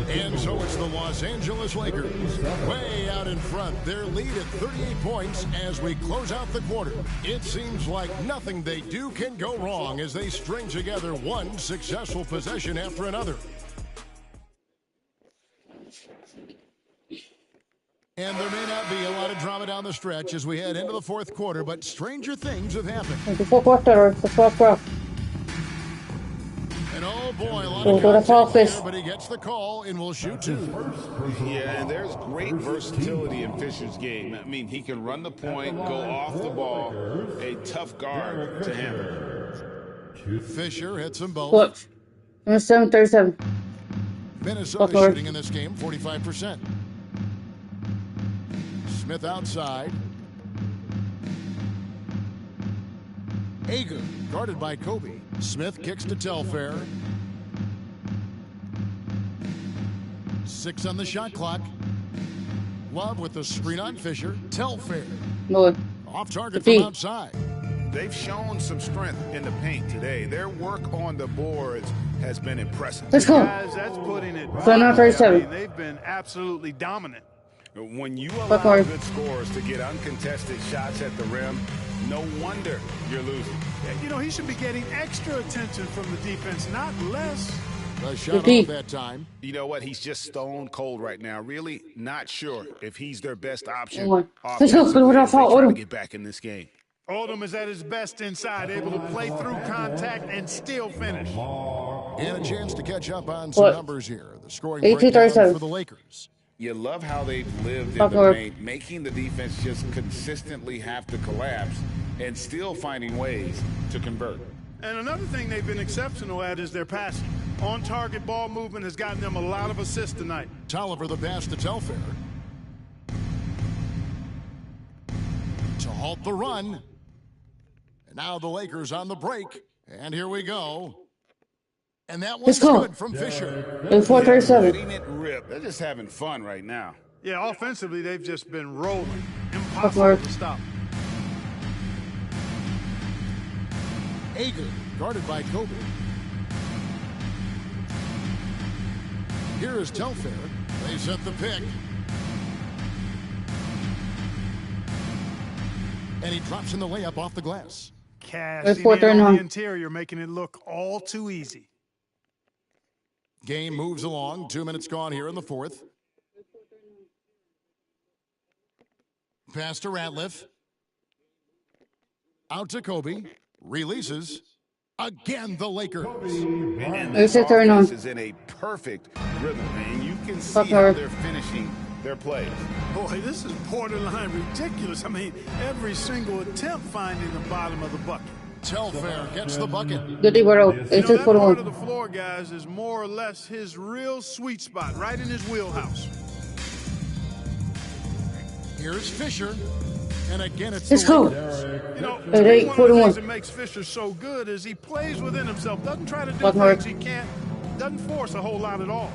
[SPEAKER 2] And so it's the Los Angeles Lakers way out in front. Their lead at 38 points as we close out the quarter. It seems like nothing they do can go wrong as they string together one successful possession after another. And there may not be a lot of drama down the stretch as we head into the fourth quarter, but stranger things have happened.
[SPEAKER 1] 24 quarter. Let's go.
[SPEAKER 2] And oh boy, a lot
[SPEAKER 1] We'll
[SPEAKER 2] of
[SPEAKER 1] go to
[SPEAKER 2] contact
[SPEAKER 1] Falkfish.
[SPEAKER 2] here, but he gets the call and will shoot 2.
[SPEAKER 6] Yeah, and there's great versatility in Fisher's game. I mean, he can run the point, go off the ball, a tough guard to handle.
[SPEAKER 2] Fisher hits them both.
[SPEAKER 1] Look. 7-37.
[SPEAKER 2] Minnesota
[SPEAKER 1] Buckler.
[SPEAKER 2] shooting in this game 45%. Smith outside. Ager guarded by Kobe. Smith kicks to Telfair. 6 on the shot clock. Love with the screen on Fisher. Telfair
[SPEAKER 1] No.
[SPEAKER 2] off target
[SPEAKER 1] Defeat.
[SPEAKER 2] from outside.
[SPEAKER 6] They've shown some strength in the paint today. Their work on the boards has been impressive.
[SPEAKER 1] Let's go.
[SPEAKER 3] Guys, that's putting it.
[SPEAKER 1] So now
[SPEAKER 3] mildly.
[SPEAKER 1] 37.
[SPEAKER 3] I mean, they've been absolutely dominant.
[SPEAKER 6] When you allow
[SPEAKER 1] Buckler.
[SPEAKER 6] good scores to get uncontested shots at the rim, no wonder you're losing.
[SPEAKER 3] You know, he should be getting extra attention from the defense, not less.
[SPEAKER 2] The shot
[SPEAKER 1] Defeat.
[SPEAKER 2] off that time.
[SPEAKER 6] You know what? He's just stone cold right now. Really not sure if he's their best option.
[SPEAKER 1] Come on. Let's go.
[SPEAKER 6] offensively
[SPEAKER 1] Put it
[SPEAKER 6] as they
[SPEAKER 1] off,
[SPEAKER 6] try to
[SPEAKER 1] Odom.
[SPEAKER 6] get back in this game.
[SPEAKER 3] Odom is at his best inside, able to play through contact and still finish.
[SPEAKER 2] And a chance to catch up on some
[SPEAKER 1] What?
[SPEAKER 2] numbers here. The scoring
[SPEAKER 1] 18,
[SPEAKER 2] breakdown
[SPEAKER 1] 37.
[SPEAKER 2] for the Lakers.
[SPEAKER 6] You love how they've lived in
[SPEAKER 1] Buckler.
[SPEAKER 6] the paint, making the defense just consistently have to collapse and still finding ways to convert.
[SPEAKER 3] And another thing they've been exceptional at is their passing. On-target ball movement has gotten them a lot of assists tonight.
[SPEAKER 2] Tolliver the pass to Telfair. To halt the run. And now the Lakers on the break. And here we go. And that one's
[SPEAKER 1] Let's go.
[SPEAKER 2] good from Fisher.
[SPEAKER 1] 4-37.
[SPEAKER 6] Letting it rip. They're just having fun right now.
[SPEAKER 3] Yeah, offensively, they've just been rolling. Impossible
[SPEAKER 1] Buckler.
[SPEAKER 3] to stop.
[SPEAKER 2] Ager guarded by Kobe. Here is Telfair. They set the pick. And he drops in the layup off the glass.
[SPEAKER 3] Cashing in
[SPEAKER 1] 4-39.
[SPEAKER 3] on the interior, making it look all too easy.
[SPEAKER 2] Game moves along. 2 minutes gone here in the fourth. Pass to Ratliff. Out to Kobe. Releases. Again, the Lakers.
[SPEAKER 6] And
[SPEAKER 1] It's
[SPEAKER 6] this
[SPEAKER 1] a turn on.
[SPEAKER 6] offense is in a perfect rhythm, and you can see
[SPEAKER 1] Buckler.
[SPEAKER 6] how they're finishing their plays.
[SPEAKER 3] Boy, this is borderline ridiculous. I mean, every single attempt finding the bottom of the bucket.
[SPEAKER 2] Telfair gets the bucket.
[SPEAKER 1] Good D, Berto.
[SPEAKER 3] You know,
[SPEAKER 1] 86
[SPEAKER 3] that part of
[SPEAKER 1] 41.
[SPEAKER 3] the floor, guys, is more or less his real sweet spot, right in his wheelhouse.
[SPEAKER 2] Here's Fisher. And again, it's
[SPEAKER 1] Let's
[SPEAKER 2] the
[SPEAKER 1] go.
[SPEAKER 2] Lakers.
[SPEAKER 3] You know,
[SPEAKER 1] At 8,
[SPEAKER 3] one of the
[SPEAKER 1] 41.
[SPEAKER 3] things that makes Fisher so good is he plays within himself, doesn't try to do
[SPEAKER 1] Fuck Mark.
[SPEAKER 3] things he can't, doesn't force a whole lot at all.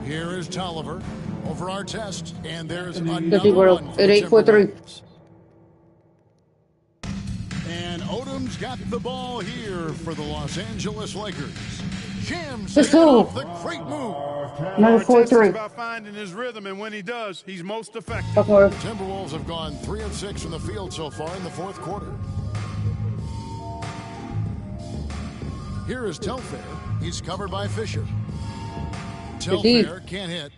[SPEAKER 2] Here is Tolliver over our test. And there's
[SPEAKER 1] Good D,
[SPEAKER 2] another
[SPEAKER 1] Berto.
[SPEAKER 2] one for
[SPEAKER 1] At
[SPEAKER 2] the
[SPEAKER 1] 8 43.
[SPEAKER 2] Timberwolves. And Odom's got the ball here for the Los Angeles Lakers. Jams
[SPEAKER 1] Let's
[SPEAKER 2] it
[SPEAKER 1] go.
[SPEAKER 2] off the great move.
[SPEAKER 1] Another
[SPEAKER 3] Artest
[SPEAKER 1] 4
[SPEAKER 3] is
[SPEAKER 1] 3.
[SPEAKER 3] about finding his rhythm, and when he does, he's most effective.
[SPEAKER 1] Fuck Mark.
[SPEAKER 2] Timberwolves have gone 3 of 6 from the field so far in the fourth quarter. Here is Telfair. He's covered by Fisher. Telfair can't hit.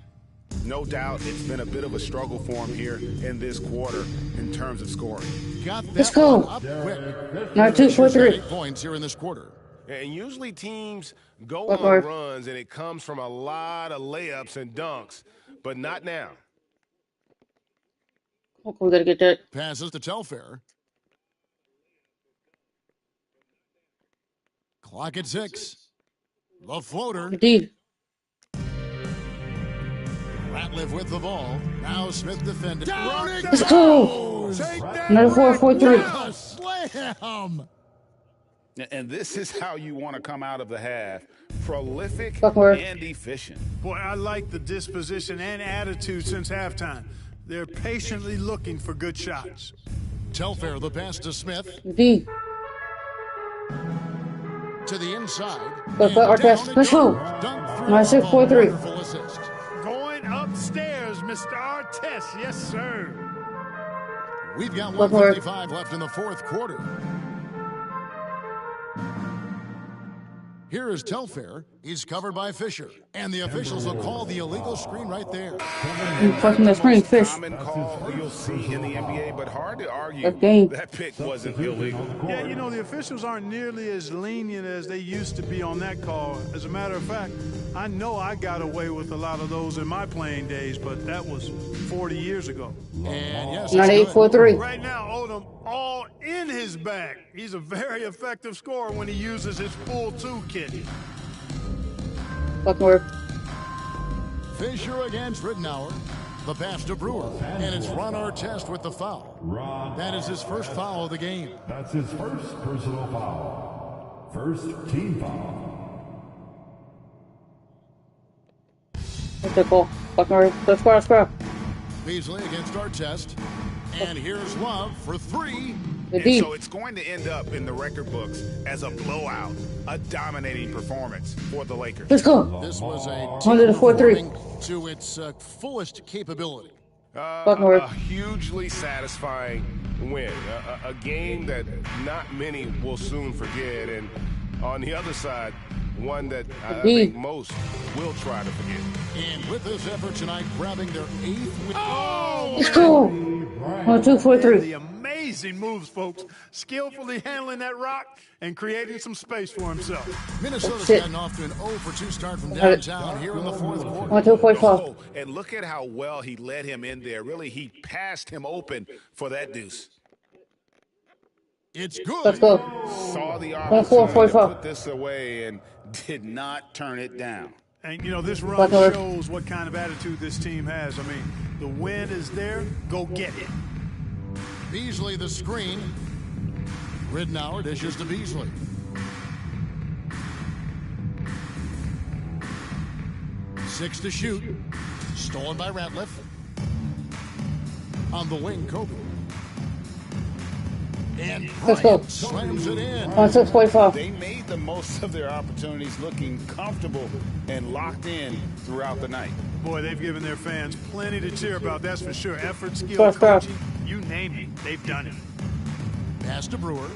[SPEAKER 6] No doubt it's been a bit of a struggle for him here in this quarter in terms of scoring.
[SPEAKER 2] Got that
[SPEAKER 1] Let's go.
[SPEAKER 2] one up quick.
[SPEAKER 1] Now 2 4
[SPEAKER 2] Fisher's got
[SPEAKER 1] 3.
[SPEAKER 2] 8 points here in this quarter.
[SPEAKER 6] And usually teams go
[SPEAKER 1] Fuck
[SPEAKER 6] on
[SPEAKER 1] Mark.
[SPEAKER 6] runs and it comes from a lot of layups and dunks, but not now.
[SPEAKER 1] Okay, we gotta get that.
[SPEAKER 2] Passes to Telfair. Clock at 6. The floater.
[SPEAKER 1] Good D.
[SPEAKER 2] Ratliff with the ball. Now Smith defending. Down it
[SPEAKER 1] Let's go.
[SPEAKER 2] goes.
[SPEAKER 1] Another 4 4 3.
[SPEAKER 2] A slam.
[SPEAKER 6] And this is how you want to come out of the half. Prolific
[SPEAKER 1] Fuck Mark.
[SPEAKER 6] and efficient.
[SPEAKER 3] Boy, I like the disposition and attitude since halftime. They're patiently looking for good shots.
[SPEAKER 2] Telfair, the pass to Smith.
[SPEAKER 1] Good D.
[SPEAKER 2] To the inside.
[SPEAKER 1] But
[SPEAKER 2] And
[SPEAKER 1] Artest.
[SPEAKER 2] down it
[SPEAKER 1] Let's go.
[SPEAKER 2] goes. Dunk through.
[SPEAKER 1] 9 6 4 3.
[SPEAKER 2] Wonderful assist.
[SPEAKER 3] Going upstairs, Mr. Artest. Yes, sir.
[SPEAKER 2] We've got
[SPEAKER 1] Fuck Mark.
[SPEAKER 2] 155 left in the fourth quarter. Here is Telfair. He's covered by Fisher. And the officials will call the illegal screen right there.
[SPEAKER 1] You fucking the screen, Fish.
[SPEAKER 6] Common call you'll see in the NBA, but hard to argue
[SPEAKER 1] That game.
[SPEAKER 6] that pick wasn't illegal.
[SPEAKER 3] Yeah, you know, the officials aren't nearly as lenient as they used to be on that call. As a matter of fact, I know I got away with a lot of those in my playing days, but that was 40 years ago.
[SPEAKER 2] And yes,
[SPEAKER 1] 9 8
[SPEAKER 2] it's
[SPEAKER 1] 4
[SPEAKER 2] good.
[SPEAKER 1] 3.
[SPEAKER 3] Right now, Odom all in his bag. He's a very effective scorer when he uses his full toolkit.
[SPEAKER 1] Fuck Mark.
[SPEAKER 2] Fisher against Rittenauer. The pass to Brewer. And it's Ron Artest with the foul. That is his first foul of the game.
[SPEAKER 5] That's his first personal foul. First team foul.
[SPEAKER 1] That's a goal. Fuck Mark. Let's go. Let's go.
[SPEAKER 2] Beasley against Artest. And here's Love for 3.
[SPEAKER 1] Good
[SPEAKER 6] And
[SPEAKER 1] D.
[SPEAKER 6] so it's going to end up in the record books as a blowout, a dominating performance for the Lakers.
[SPEAKER 1] Let's go.
[SPEAKER 2] This was a
[SPEAKER 1] Under
[SPEAKER 2] team
[SPEAKER 1] the 4-3.
[SPEAKER 2] performing to its fullest capability.
[SPEAKER 1] Fuck Mark.
[SPEAKER 6] A hugely satisfying win, a game that not many will soon forget, and on the other side, one that I think most will try to forget.
[SPEAKER 2] And with this effort tonight, grabbing their 8th win.
[SPEAKER 1] Let's go. 1 2 4 3.
[SPEAKER 3] The amazing moves, folks. Skillfully handling that rock and creating some space for himself.
[SPEAKER 2] Minnesota's
[SPEAKER 1] Shit.
[SPEAKER 2] gotten off to an 0 for 2 start from downtown here in the fourth quarter.
[SPEAKER 1] 1 2 4 5.
[SPEAKER 6] Oh, and look at how well he led him in there. Really, he passed him open for that deuce.
[SPEAKER 2] It's good.
[SPEAKER 1] Let's go.
[SPEAKER 6] Saw the
[SPEAKER 1] 1 4
[SPEAKER 6] opportunity
[SPEAKER 1] 4
[SPEAKER 6] to
[SPEAKER 1] 5.
[SPEAKER 6] put this away and did not turn it down.
[SPEAKER 3] And, you know, this run
[SPEAKER 1] Fuck Mark.
[SPEAKER 3] shows what kind of attitude this team has. I mean, the win is there. Go get it.
[SPEAKER 2] Beasley the screen. Ridnour dishes to Beasley. Six to shoot. Stolen by Ratliff. On the wing, Kobe. And
[SPEAKER 1] Let's go.
[SPEAKER 2] Bryant slams it in.
[SPEAKER 1] 1 6 4 5.
[SPEAKER 6] They made the most of their opportunities, looking comfortable and locked in throughout the night.
[SPEAKER 3] Boy, they've given their fans plenty to cheer about, that's for sure. Effort, skill,
[SPEAKER 1] Let's go.
[SPEAKER 3] coaching, you name it, they've done it.
[SPEAKER 2] Pass to Brewer.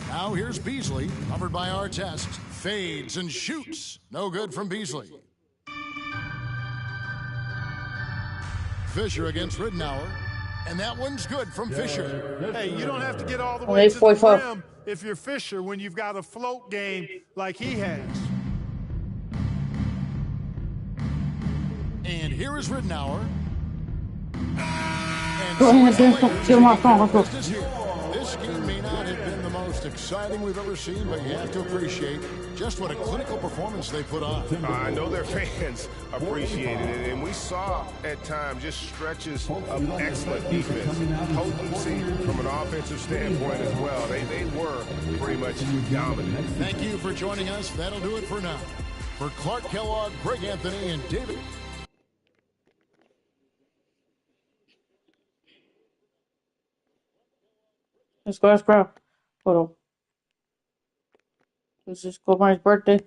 [SPEAKER 2] Now here's Beasley, covered by Artest. Fades and shoots. No good from Beasley. Fisher against Ridnour. And that one's good from Fisher.
[SPEAKER 3] Hey, you don't have to get all the
[SPEAKER 1] Well,
[SPEAKER 3] way to the
[SPEAKER 1] 8-4-5.
[SPEAKER 3] rim if you're Fisher when you've got a float game like he has.
[SPEAKER 2] And here is Ridnour. And
[SPEAKER 1] go ahead and get my phone. Let's go.
[SPEAKER 2] This game may not have been the most exciting we've ever seen, but you have to appreciate just what a clinical performance they put on.
[SPEAKER 6] I know their fans appreciated it, and we saw at times just stretches of excellent defense, potency from an offensive standpoint as well. They were pretty much dominant.
[SPEAKER 2] Thank you for joining us. That'll do it for now. For Clark Kellogg, Greg Anthony, and David.
[SPEAKER 1] Let's go. Let's go. Hold on. Let's just go by his birthday.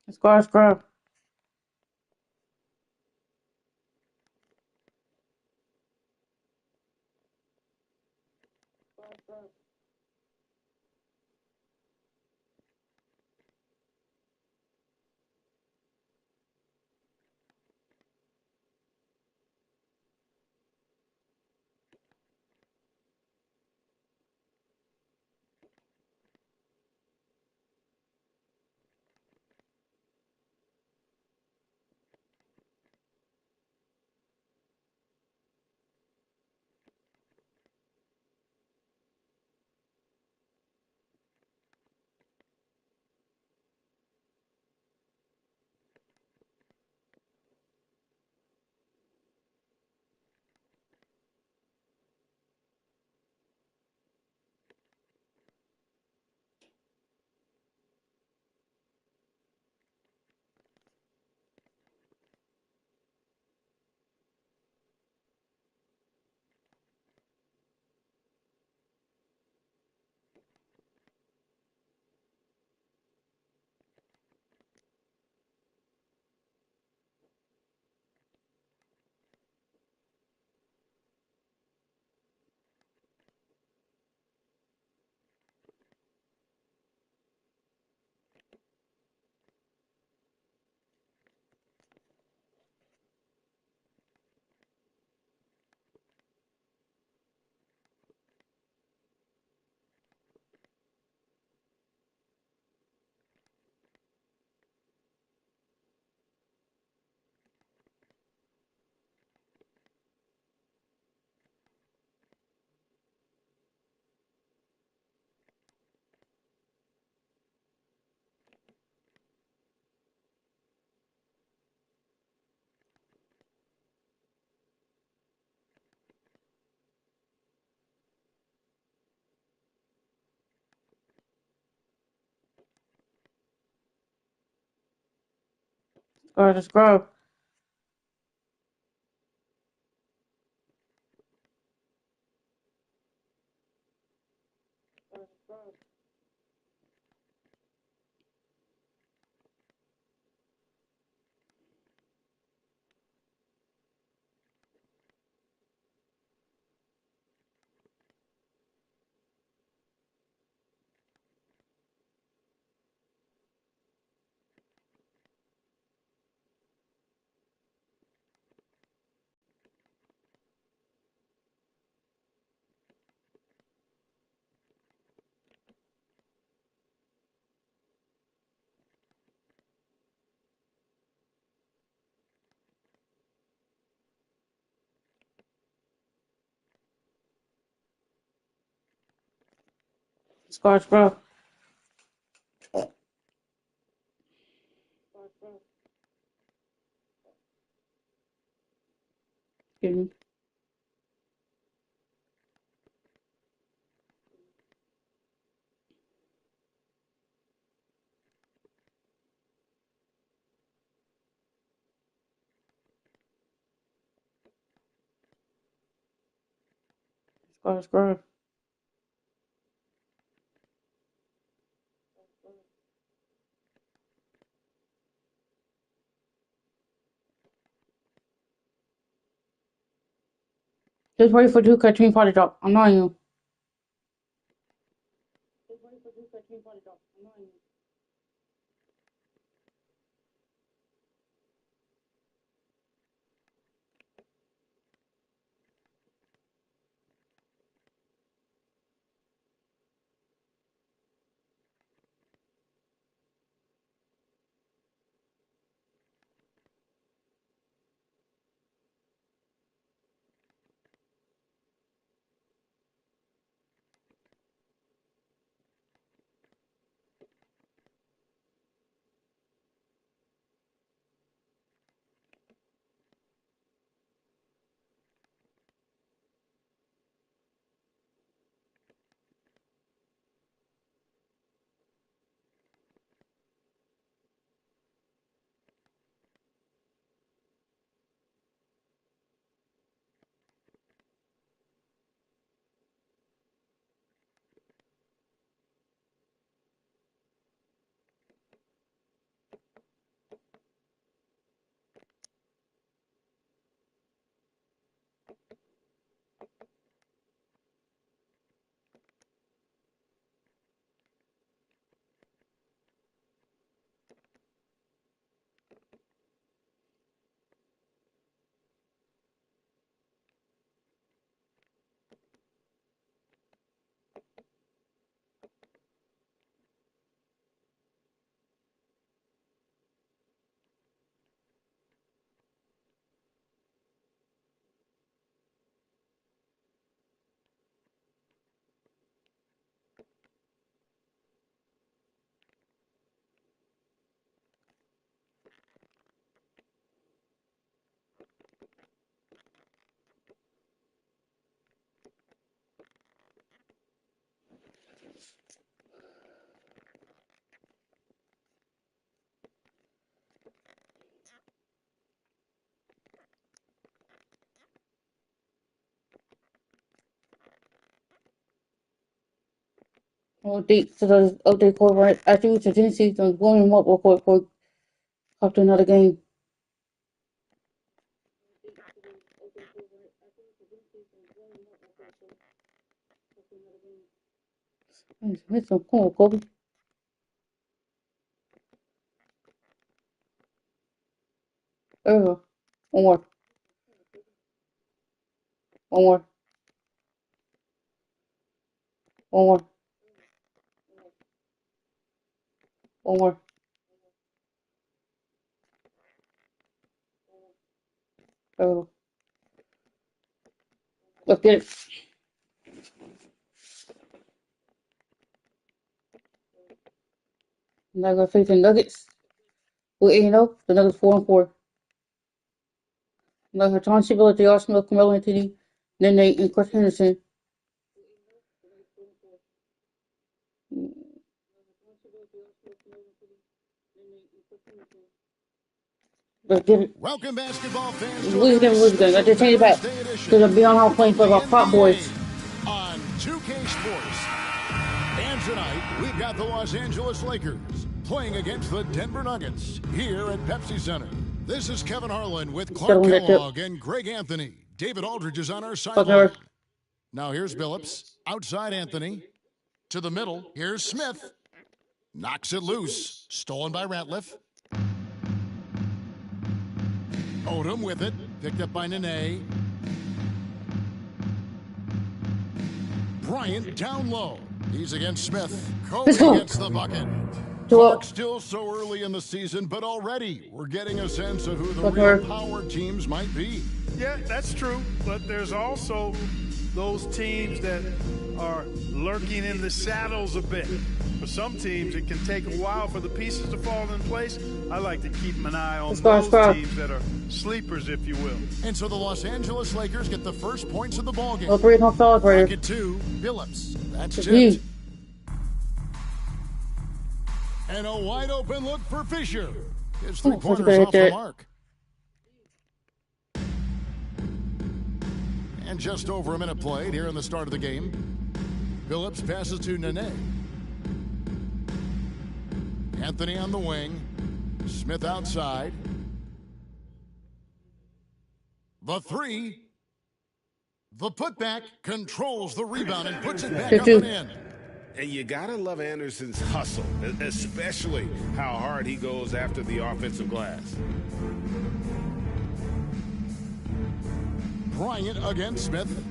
[SPEAKER 1] Let's go. Let's go. Alright, let's go. Let's go. Excuse me. Let's go. Just wait for 2K24 to drop. I'm not you. Update to the update code right after you continue to going up report for up to another game. It's some cool, Kobe. One more. One more. One more. One more. Let's get it. Now go face the Nuggets. With 8-0, the Nuggets 4-4. Now Tom Siegel, J.R. Smith, Carmelo Anthony, Nene, and Chris Henderson. Let's get it.
[SPEAKER 2] Welcome, basketball fans, to
[SPEAKER 1] Lose
[SPEAKER 2] a very
[SPEAKER 1] again, lose again. I
[SPEAKER 2] special
[SPEAKER 1] just change it back.
[SPEAKER 2] Thursday edition
[SPEAKER 1] Because I'm beyond how playing
[SPEAKER 2] of
[SPEAKER 1] for
[SPEAKER 2] the
[SPEAKER 1] about Pop Boys.
[SPEAKER 2] NBA on 2K Sports. And tonight, we've got the Los Angeles Lakers playing against the Denver Nuggets here at Pepsi Center. This is Kevin Harlan with Clark Kellogg and Greg Anthony. David Aldridge is on our sideline. Now here's Billups. Outside Anthony. To the middle. Here's Smith. Knocks it loose. Stolen by Ratliff. Odom with it. Picked up by Nene. Bryant down low. He's against Smith. Kobe gets the bucket. Clark still so early in the season, but already we're getting a sense of who the real power teams might be.
[SPEAKER 3] Yeah, that's true. But there's also those teams that are lurking in the shadows a bit. For some teams, it can take a while for the pieces to fall in place. I like to keep an eye on those teams that are sleepers, if you will.
[SPEAKER 2] And so the Los Angeles Lakers get the first points of the ballgame.
[SPEAKER 1] Well, 3 don't fall for you.
[SPEAKER 2] Pocket 2, Billups. That's tipped. And a wide open look for Fisher. His 3-pointers off the mark. And just over a minute played here in the start of the game. Billups passes to Nene. Anthony on the wing. Smith outside. The 3. The putback controls the rebound and puts it back up and in.
[SPEAKER 6] And you got to love Anderson's hustle, especially how hard he goes after the offensive glass.
[SPEAKER 2] Bryant against Smith.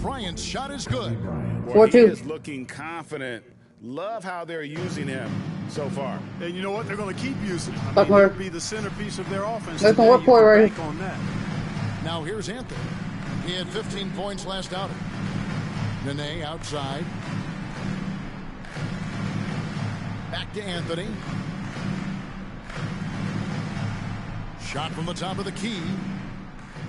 [SPEAKER 2] Bryant's shot is good.
[SPEAKER 6] Well, he is looking confident. Love how they're using him so far.
[SPEAKER 3] And you know what? They're going to keep using him. I mean, he'll be the centerpiece of their offense. Today.
[SPEAKER 1] Work for it,
[SPEAKER 3] on that.
[SPEAKER 2] Now here's Anthony. He had 15 points last outing. Nene outside. Back to Anthony. Shot from the top of the key.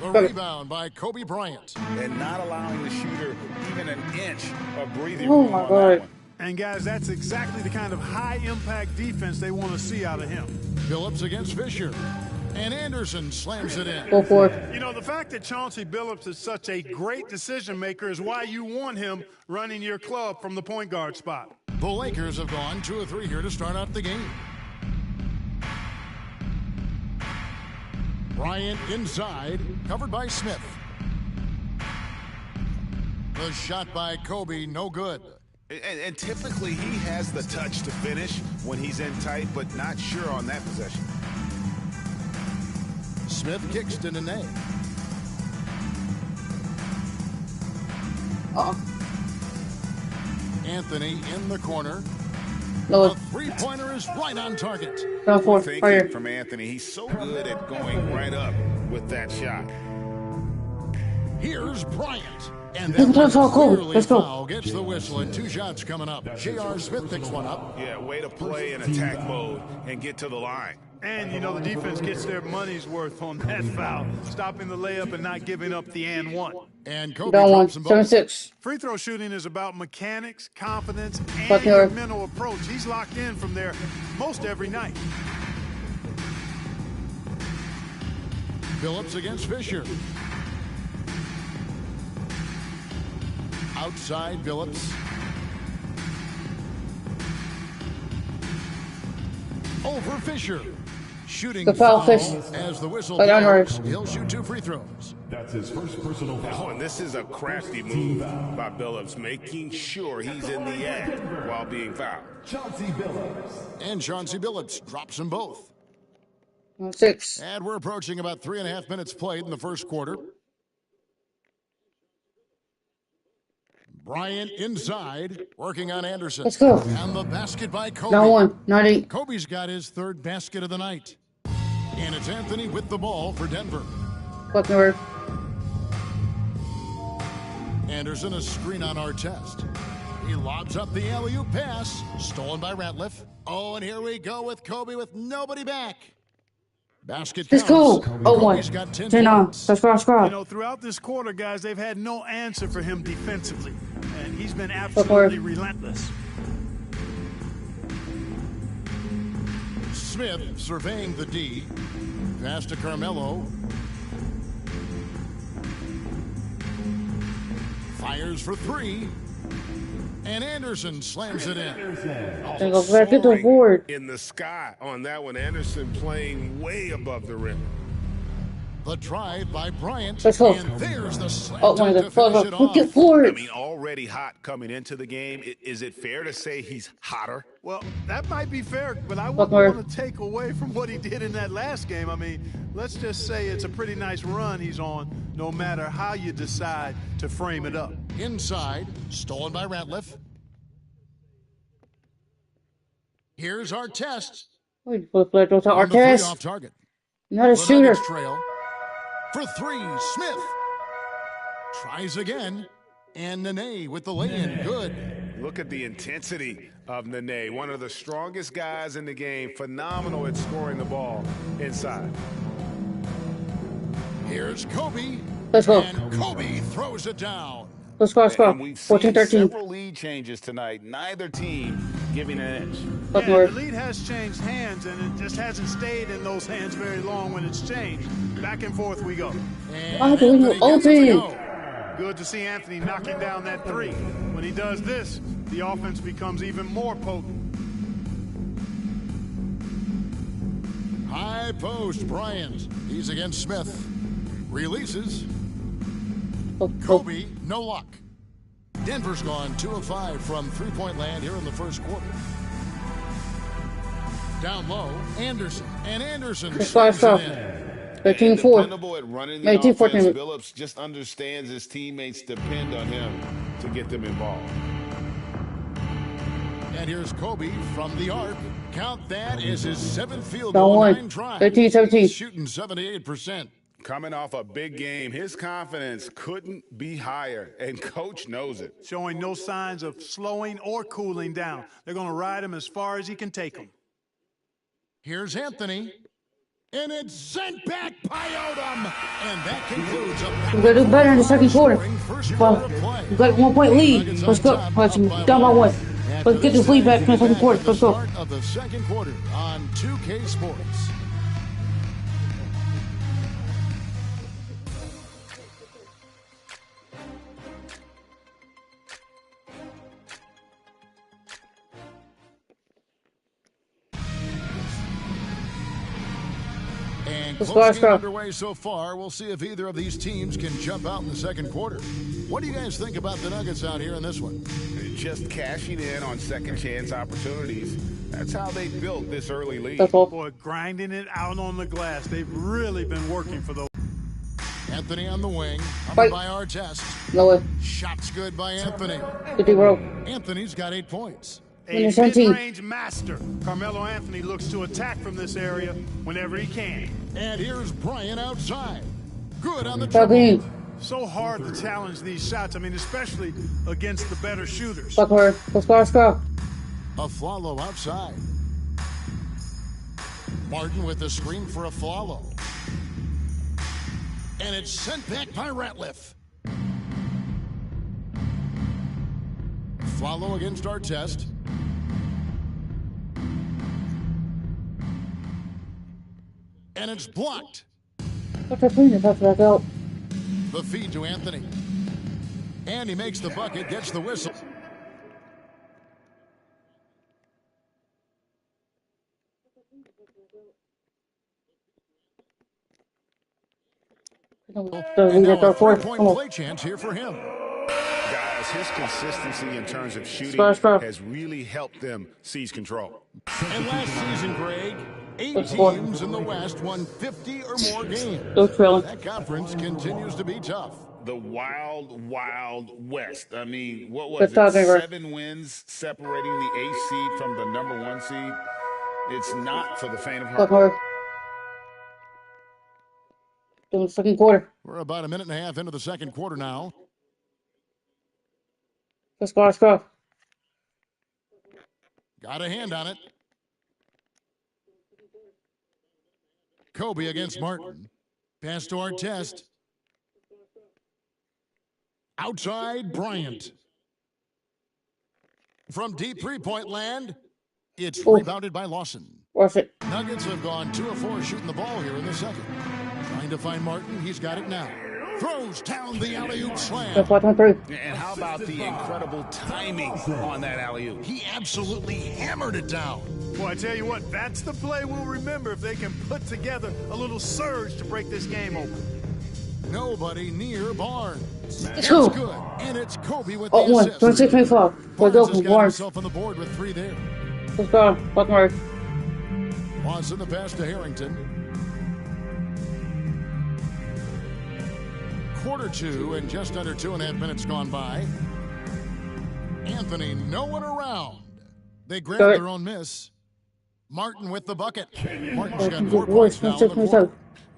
[SPEAKER 2] The rebound by Kobe Bryant.
[SPEAKER 4] And not allowing the shooter even an inch of breathing room on that one.
[SPEAKER 3] And guys, that's exactly the kind of high-impact defense they want to see out of him.
[SPEAKER 2] Billups against Fisher. And Anderson slams it in.
[SPEAKER 1] Go for it.
[SPEAKER 3] You know, the fact that Chauncey Billups is such a great decision maker is why you want him running your club from the point guard spot.
[SPEAKER 2] The Lakers have gone 2 of 3 here to start out the game. Bryant inside, covered by Smith. The shot by Kobe, no good.
[SPEAKER 6] And typically he has the touch to finish when he's in tight, but not sure on that possession.
[SPEAKER 2] Smith kicks to Nene. Anthony in the corner.
[SPEAKER 1] No.
[SPEAKER 2] The 3-pointer is right on target.
[SPEAKER 6] Thinking from Anthony. He's so good at going right up with that shot.
[SPEAKER 2] Here's Bryant. And that clearly foul gets the whistle, and 2 shots coming up. J.R. Smith picks one up.
[SPEAKER 6] Yeah, way to play in attack mode and get to the line.
[SPEAKER 3] And, you know, the defense gets their money's worth on that foul, stopping the layup and not giving up the and one.
[SPEAKER 2] And Kobe drops them both.
[SPEAKER 1] 7-6.
[SPEAKER 3] Free throw shooting is about mechanics, confidence, and your mental approach. He's locked in from there most every night.
[SPEAKER 2] Billups against Fisher. Outside Billups. Over Fisher. Shooting foul as the whistle blows. He'll shoot 2 free throws.
[SPEAKER 5] That's his first personal foul.
[SPEAKER 6] Oh, and this is a crafty move by Billups, making sure he's in the act while being fouled.
[SPEAKER 5] Chauncey Billups.
[SPEAKER 2] And Chauncey Billups drops them both.
[SPEAKER 1] 6.
[SPEAKER 2] And we're approaching about 3.5 minutes played in the first quarter. Bryant inside, working on Anderson.
[SPEAKER 1] Let's go.
[SPEAKER 2] And the basket by Kobe.
[SPEAKER 1] Not 1, not 8.
[SPEAKER 2] Kobe's got his 3rd basket of the night. And it's Anthony with the ball for Denver. Anderson, a screen on Artest. He lobs up the alley-oop pass, stolen by Ratliff. Oh, and here we go with Kobe with nobody back. Basket
[SPEAKER 1] Let's go. Oh, 1. 10 on.
[SPEAKER 3] You know, throughout this quarter, guys, they've had no answer for him defensively. And he's been absolutely relentless.
[SPEAKER 2] Smith surveying the D. Pass to Carmelo. Fires for three. And Anderson slams it in.
[SPEAKER 1] There goes back to the board.
[SPEAKER 6] In the sky on that one. Anderson playing way above the rim.
[SPEAKER 2] The drive by Bryant.
[SPEAKER 1] Let's go.
[SPEAKER 2] And there's the slam
[SPEAKER 1] Oh my
[SPEAKER 2] dunk
[SPEAKER 1] God,
[SPEAKER 2] to finish it
[SPEAKER 1] look at
[SPEAKER 2] off.
[SPEAKER 1] board.
[SPEAKER 6] I mean, already hot coming into the game. Is it fair to say he's hotter?
[SPEAKER 3] Well, that might be fair, but I
[SPEAKER 1] Fuck
[SPEAKER 3] wouldn't
[SPEAKER 1] her.
[SPEAKER 3] want to take away from what he did in that last game. I mean, let's just say it's a pretty nice run he's on, no matter how you decide to frame it up.
[SPEAKER 2] Inside, stolen by Ratliff. Here's our test.
[SPEAKER 1] Wait, let's go to
[SPEAKER 2] On the three
[SPEAKER 1] Artest.
[SPEAKER 2] off target.
[SPEAKER 1] Not a
[SPEAKER 2] The
[SPEAKER 1] shooter.
[SPEAKER 2] Nuggets trail. For three, Smith. Tries again. And Nene with the lay-in. Good.
[SPEAKER 6] Look at the intensity of Nene, one of the strongest guys in the game. Phenomenal at scoring the ball inside.
[SPEAKER 2] Here's Kobe.
[SPEAKER 1] Let's go.
[SPEAKER 2] And Kobe throws it down.
[SPEAKER 1] Let's go.
[SPEAKER 4] And we've seen
[SPEAKER 1] 14-13.
[SPEAKER 4] several lead changes tonight. Neither team giving an inch.
[SPEAKER 1] Fuck
[SPEAKER 3] Yeah,
[SPEAKER 1] her.
[SPEAKER 3] the lead has changed hands, and it just hasn't stayed in those hands very long when it's changed. Back and forth we go.
[SPEAKER 2] And
[SPEAKER 1] Why do you
[SPEAKER 2] Anthony gets it to
[SPEAKER 1] open?
[SPEAKER 2] go.
[SPEAKER 3] Good to see Anthony knocking down that three. When he does this, the offense becomes even more potent.
[SPEAKER 2] High post, Bryant. He's against Smith. Releases.
[SPEAKER 1] Oh,
[SPEAKER 2] Kobe, no luck. Denver's gone 2 of 5 from three-point land here in the first quarter. Down low, Anderson. And Anderson
[SPEAKER 1] Let's go.
[SPEAKER 2] slams it in.
[SPEAKER 1] 13-4.
[SPEAKER 4] Dependable at running the
[SPEAKER 1] 18-14.
[SPEAKER 4] offense. Billups just understands his teammates depend on him to get them involved.
[SPEAKER 2] And here's Kobe from the arc. Count that as his 7th field
[SPEAKER 1] Down
[SPEAKER 2] goal,
[SPEAKER 1] one.
[SPEAKER 2] 9 tries.
[SPEAKER 1] 13-17.
[SPEAKER 2] He's shooting 78%.
[SPEAKER 6] Coming off a big game, his confidence couldn't be higher, and Coach knows it.
[SPEAKER 3] Showing no signs of slowing or cooling down. They're going to ride him as far as he can take him.
[SPEAKER 2] Here's Anthony. And it's sent back by Odom. And that concludes a
[SPEAKER 1] We gotta do better in the second quarter.
[SPEAKER 2] first
[SPEAKER 1] Well,
[SPEAKER 2] quarter of play.
[SPEAKER 1] we got a 1 point lead. Let's go. Let's down by 1. Let's get this lead back in the second quarter. Let's go.
[SPEAKER 2] Start of the second quarter on 2K Sports. And
[SPEAKER 1] Let's
[SPEAKER 2] close
[SPEAKER 1] go,
[SPEAKER 2] game
[SPEAKER 1] let's go.
[SPEAKER 2] underway so far. We'll see if either of these teams can jump out in the second quarter. What do you guys think about the Nuggets out here in this one?
[SPEAKER 6] Just cashing in on second chance opportunities. That's how they built this early lead.
[SPEAKER 1] That's all.
[SPEAKER 3] Boy, grinding it out on the glass. They've really been working for those.
[SPEAKER 2] Anthony on the wing,
[SPEAKER 1] Fight.
[SPEAKER 2] covered by Artest.
[SPEAKER 1] No way.
[SPEAKER 2] Shots good by Anthony.
[SPEAKER 1] Good D, bro.
[SPEAKER 2] Anthony's got 8 points.
[SPEAKER 3] A
[SPEAKER 1] Minus 17.
[SPEAKER 3] mid-range master. Carmelo Anthony looks to attack from this area whenever he can.
[SPEAKER 2] And here's Bryant outside. Good on the
[SPEAKER 1] Fuck
[SPEAKER 2] dribble.
[SPEAKER 1] you.
[SPEAKER 3] So hard to challenge these shots. I mean, especially against the better shooters.
[SPEAKER 1] Fuck her. Let's go. Let's go.
[SPEAKER 2] A follow outside. Martin with the screen for a follow. And it's sent back by Ratliff. Follow against Artest. And it's blocked.
[SPEAKER 1] What's our clean? That's back out.
[SPEAKER 2] The feed to Anthony. And he makes the bucket, gets the whistle. And now a three-point play chance here for him.
[SPEAKER 6] Guys, his consistency in terms of shooting
[SPEAKER 1] Let's go.
[SPEAKER 6] has really helped them seize control.
[SPEAKER 2] And last season, Greg, 8
[SPEAKER 1] Let's go.
[SPEAKER 2] teams in the West won 50 or more games.
[SPEAKER 1] Go trailing.
[SPEAKER 2] That conference continues to be tough.
[SPEAKER 4] The wild, wild West. I mean, what was
[SPEAKER 1] Good
[SPEAKER 4] it?
[SPEAKER 1] talk, Igor.
[SPEAKER 4] 7 wins separating the 8th seed from the number 1 seed. It's not for the faint of
[SPEAKER 1] Fuck
[SPEAKER 4] heart.
[SPEAKER 1] her. Doing the second quarter.
[SPEAKER 2] We're about a minute and a half into the second quarter now.
[SPEAKER 1] Let's go. Let's go.
[SPEAKER 2] Got a hand on it. Kobe against Martin. Pass to Artest. Outside, Bryant. From deep three-point land, it's
[SPEAKER 1] Oh.
[SPEAKER 2] rebounded by Lawson.
[SPEAKER 1] Watch it.
[SPEAKER 2] Nuggets have gone 2 of 4 shooting the ball here in the second. Trying to find Martin. He's got it now. Throws down the alley-oop slam.
[SPEAKER 1] That's 5.3.
[SPEAKER 4] And how about the incredible timing on that alley-oop?
[SPEAKER 2] He absolutely hammered it down.
[SPEAKER 3] Boy, I tell you what, that's the play we'll remember if they can put together a little surge to break this game open.
[SPEAKER 2] Nobody near Barnes. It's
[SPEAKER 1] Two.
[SPEAKER 2] good. And it's Kobe with
[SPEAKER 1] Oh,
[SPEAKER 2] the
[SPEAKER 1] one.
[SPEAKER 2] assist.
[SPEAKER 1] 26-25. We're
[SPEAKER 2] Barnes
[SPEAKER 1] go
[SPEAKER 2] has
[SPEAKER 1] from
[SPEAKER 2] got
[SPEAKER 1] Barnes.
[SPEAKER 2] himself on the board with 3 there.
[SPEAKER 1] Let's go. Button right.
[SPEAKER 2] Watson the pass to Harrington. Quarter 2 and just under 2.5 minutes gone by. Anthony, no one around. They grabbed their own miss. Martin with the bucket. Martin's got 4 points now in the quarter.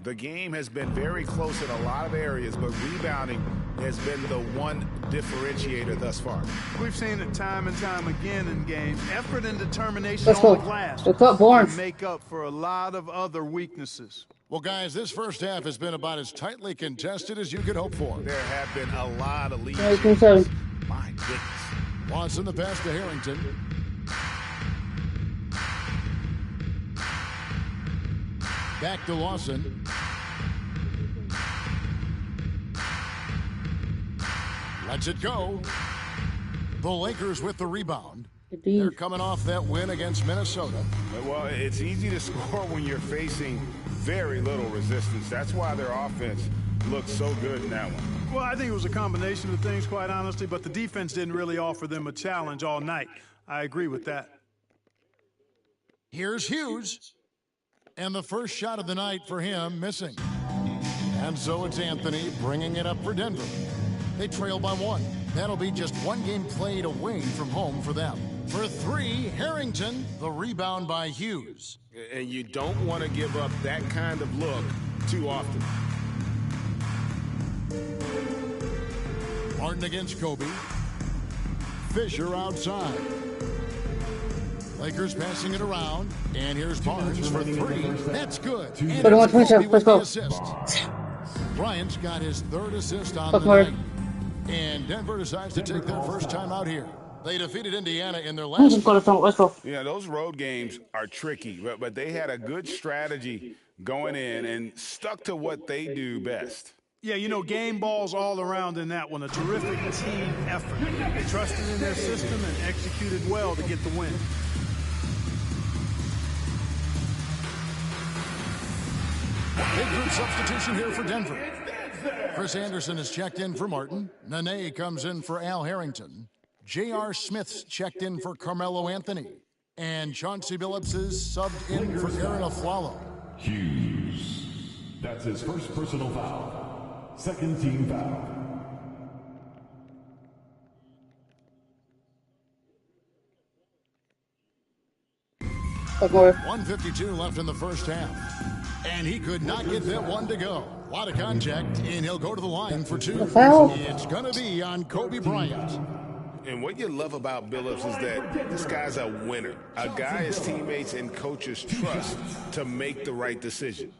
[SPEAKER 4] The game has been very close in a lot of areas, but rebounding has been the one differentiator thus far.
[SPEAKER 3] We've seen it time and time again in games. Effort and determination
[SPEAKER 1] Let's
[SPEAKER 3] on
[SPEAKER 1] go.
[SPEAKER 3] the glass
[SPEAKER 1] Let's go, Barnes.
[SPEAKER 3] can make up for a lot of other weaknesses.
[SPEAKER 2] Well, guys, this first half has been about as tightly contested as you could hope for.
[SPEAKER 4] There have been a lot of leads.
[SPEAKER 1] 27.
[SPEAKER 4] My goodness.
[SPEAKER 2] Watson the pass to Harrington. Back to Lawson. Lets it go. The Lakers with the rebound. They're coming off that win against Minnesota.
[SPEAKER 6] Well, it's easy to score when you're facing very little resistance. That's why their offense looked so good in that one.
[SPEAKER 3] Well, I think it was a combination of things, quite honestly, but the defense didn't really offer them a challenge all night. I agree with that.
[SPEAKER 2] Here's Hughes. And the first shot of the night for him missing. And so it's Anthony bringing it up for Denver. They trail by 1. That'll be just 1 game played away from home for them. For 3, Harrington, the rebound by Hughes.
[SPEAKER 6] And you don't want to give up that kind of look too often.
[SPEAKER 2] Martin against Kobe. Fisher outside. Lakers passing it around. And here's Barnes for 3. That's good. And it's Kobe with the assist. Bryant's got his 3rd assist on the night. And Denver decides to take their first time out here. They defeated Indiana in their last.
[SPEAKER 1] Let's go.
[SPEAKER 6] Yeah, those road games are tricky, but they had a good strategy going in and stuck to what they do best.
[SPEAKER 3] Yeah, you know, game balls all around in that one. A terrific team effort. They trusted in their system and executed well to get the win.
[SPEAKER 2] Big group substitution here for Denver. Chris Anderson is checked in for Martin. Nene comes in for Al Harrington. J.R. Smith's checked in for Carmelo Anthony. And Chauncey Billups is subbed in for Aaron Aflalo.
[SPEAKER 5] Hughes. That's his first personal foul. Second team foul.
[SPEAKER 1] Like more.
[SPEAKER 2] 1:52 left in the first half. And he could not get that one to go. A lot of contact, and he'll go to the line for 2.
[SPEAKER 1] Foul.
[SPEAKER 2] It's going to be on Kobe Bryant.
[SPEAKER 6] And what you love about Billups is that this guy's a winner, a guy his teammates and coaches trust to make the right decision.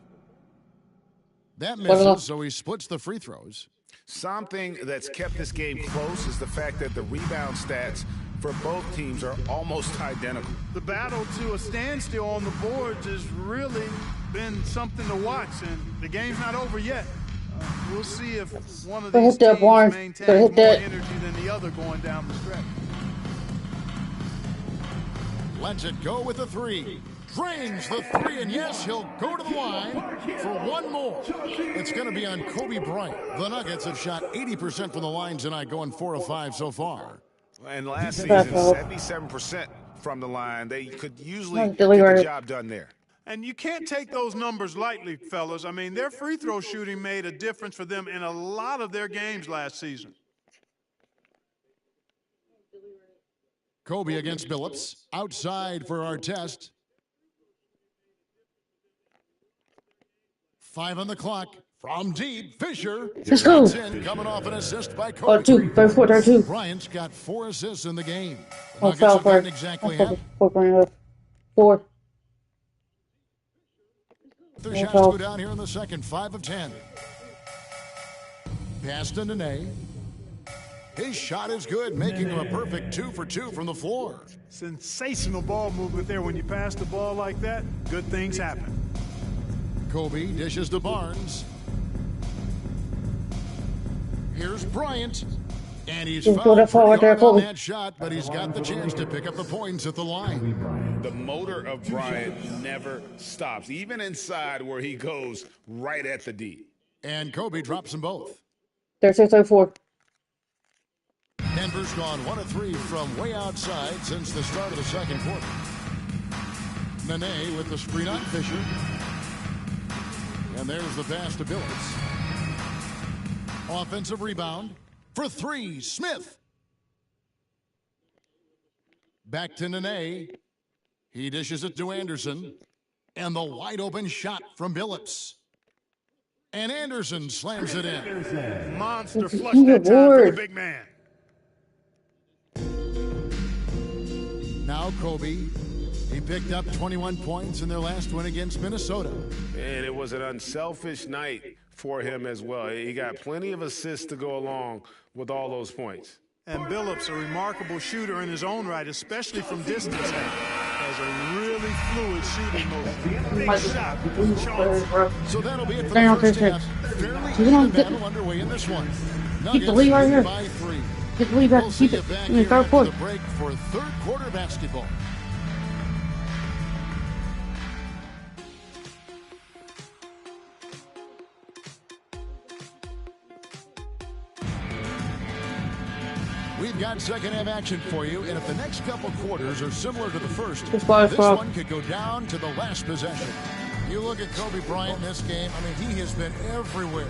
[SPEAKER 2] That misses, so he splits the free throws.
[SPEAKER 6] Something that's kept this game close is the fact that the rebound stats for both teams are almost identical.
[SPEAKER 3] The battle to a standstill on the boards has really been something to watch, and the game's not over yet. We'll see if one of these teams maintains more energy than the other going down the stretch.
[SPEAKER 2] Lets it go with the 3. Drains the 3, and yes, he'll go to the line for 1 more. It's going to be on Kobe Bryant. The Nuggets have shot 80% from the line tonight, going 4 of 5 so far.
[SPEAKER 6] And last season, 77% from the line. They could usually get the job done there.
[SPEAKER 3] And you can't take those numbers lightly, fellas. I mean, their free throw shooting made a difference for them in a lot of their games last season.
[SPEAKER 2] Kobe against Billups. Outside for our test. 5 on the clock. From deep, Fisher.
[SPEAKER 1] Let's go.
[SPEAKER 2] In, coming off an assist by Kobe.
[SPEAKER 1] 2. 2.
[SPEAKER 2] Bryant's got 4 assists in the game.
[SPEAKER 1] Oh, foul for
[SPEAKER 2] exactly half.
[SPEAKER 1] 4.
[SPEAKER 2] Their shots go down here in the second. 5 of 10. Pass to Nene. His shot is good, making him a perfect 2 for 2 from the floor.
[SPEAKER 3] Sensational ball movement there. When you pass the ball like that, good things happen.
[SPEAKER 2] Kobe dishes to Barnes. Here's Bryant. And he's fouled pretty hard on that shot, but he's got the chance to pick up the points at the line.
[SPEAKER 4] The motor of Bryant never stops, even inside where he goes right at the D.
[SPEAKER 2] And Kobe drops them both.
[SPEAKER 1] 36-34.
[SPEAKER 2] Denver's gone 1 of 3 from way outside since the start of the second quarter. Nene with the screen on Fisher. And there's the pass to Billups. Offensive rebound. For 3, Smith. Back to Nene. He dishes it to Anderson. And the wide open shot from Billups. And Anderson slams it in.
[SPEAKER 3] Monster flush that time for the big man.
[SPEAKER 2] Now Kobe. He picked up 21 points in their last win against Minnesota.
[SPEAKER 6] And it was an unselfish night for him as well. He got plenty of assists to go along with all those points.
[SPEAKER 3] And Billups, a remarkable shooter in his own right, especially from distance. Has a really fluid shooting motion. Big shot.
[SPEAKER 2] So that'll be it for the first half. Fairly even battle underway in this one.
[SPEAKER 1] Keep the lead right here.
[SPEAKER 2] By 3.
[SPEAKER 1] Keep the lead back.
[SPEAKER 2] We'll
[SPEAKER 1] Keep
[SPEAKER 2] see
[SPEAKER 1] it.
[SPEAKER 2] you back
[SPEAKER 1] In the
[SPEAKER 2] here
[SPEAKER 1] third
[SPEAKER 2] after
[SPEAKER 1] quarter.
[SPEAKER 2] the break for third quarter basketball. We've got second half action for you, and if the next couple quarters are similar to the first, this one could go down to the last possession. You look at Kobe Bryant in this game, I mean, he has been everywhere.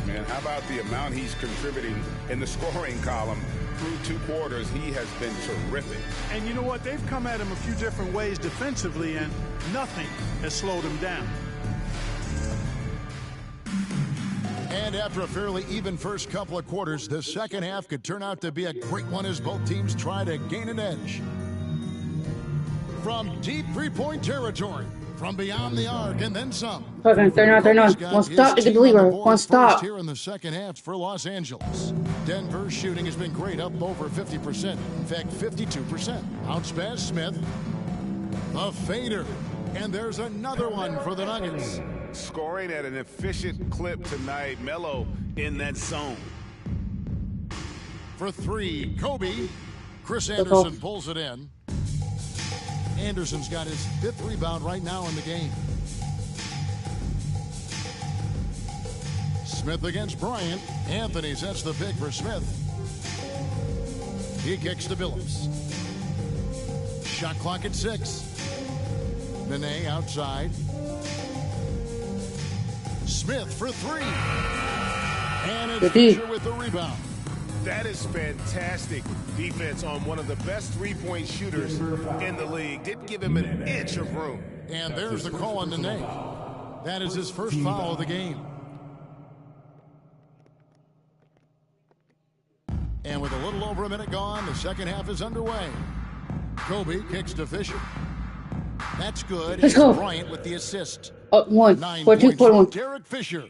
[SPEAKER 4] Man, how about the amount he's contributing in the scoring column through 2 quarters? He has been terrific.
[SPEAKER 3] And you know what? They've come at him a few different ways defensively, and nothing has slowed him down.
[SPEAKER 2] And after a fairly even first couple of quarters, the second half could turn out to be a great one as both teams try to gain an edge. From deep three-point territory, from beyond the arc, and then some.
[SPEAKER 1] Okay, they're not. One stop to get the lead. One stop.
[SPEAKER 2] Here in the second half for Los Angeles. Denver's shooting has been great, up over 50%. In fact, 52%. Bounce pass, Smith. A fader. And there's another one for the Nuggets.
[SPEAKER 4] Scoring at an efficient clip tonight. Melo in that zone.
[SPEAKER 2] For 3, Kobe. Chris Anderson pulls it in. Anderson's got his 5th rebound right now in the game. Smith against Bryant. Anthony sets the pick for Smith. He kicks to Billups. Shot clock at 6. Nene outside. Smith for 3. And it's Fisher with the rebound.
[SPEAKER 6] That is fantastic defense on one of the best three-point shooters in the league. Didn't give him an inch of room.
[SPEAKER 2] And there's the call on Nene. That is his first foul of the game. And with a little over a minute gone, the second half is underway. Kobe kicks to Fisher. That's good.
[SPEAKER 1] Let's go.
[SPEAKER 2] Bryant with the assist.
[SPEAKER 1] 1,
[SPEAKER 2] 9
[SPEAKER 1] 4, 2,
[SPEAKER 2] points
[SPEAKER 1] 4,
[SPEAKER 2] from
[SPEAKER 1] 1.
[SPEAKER 2] Derek Fisher.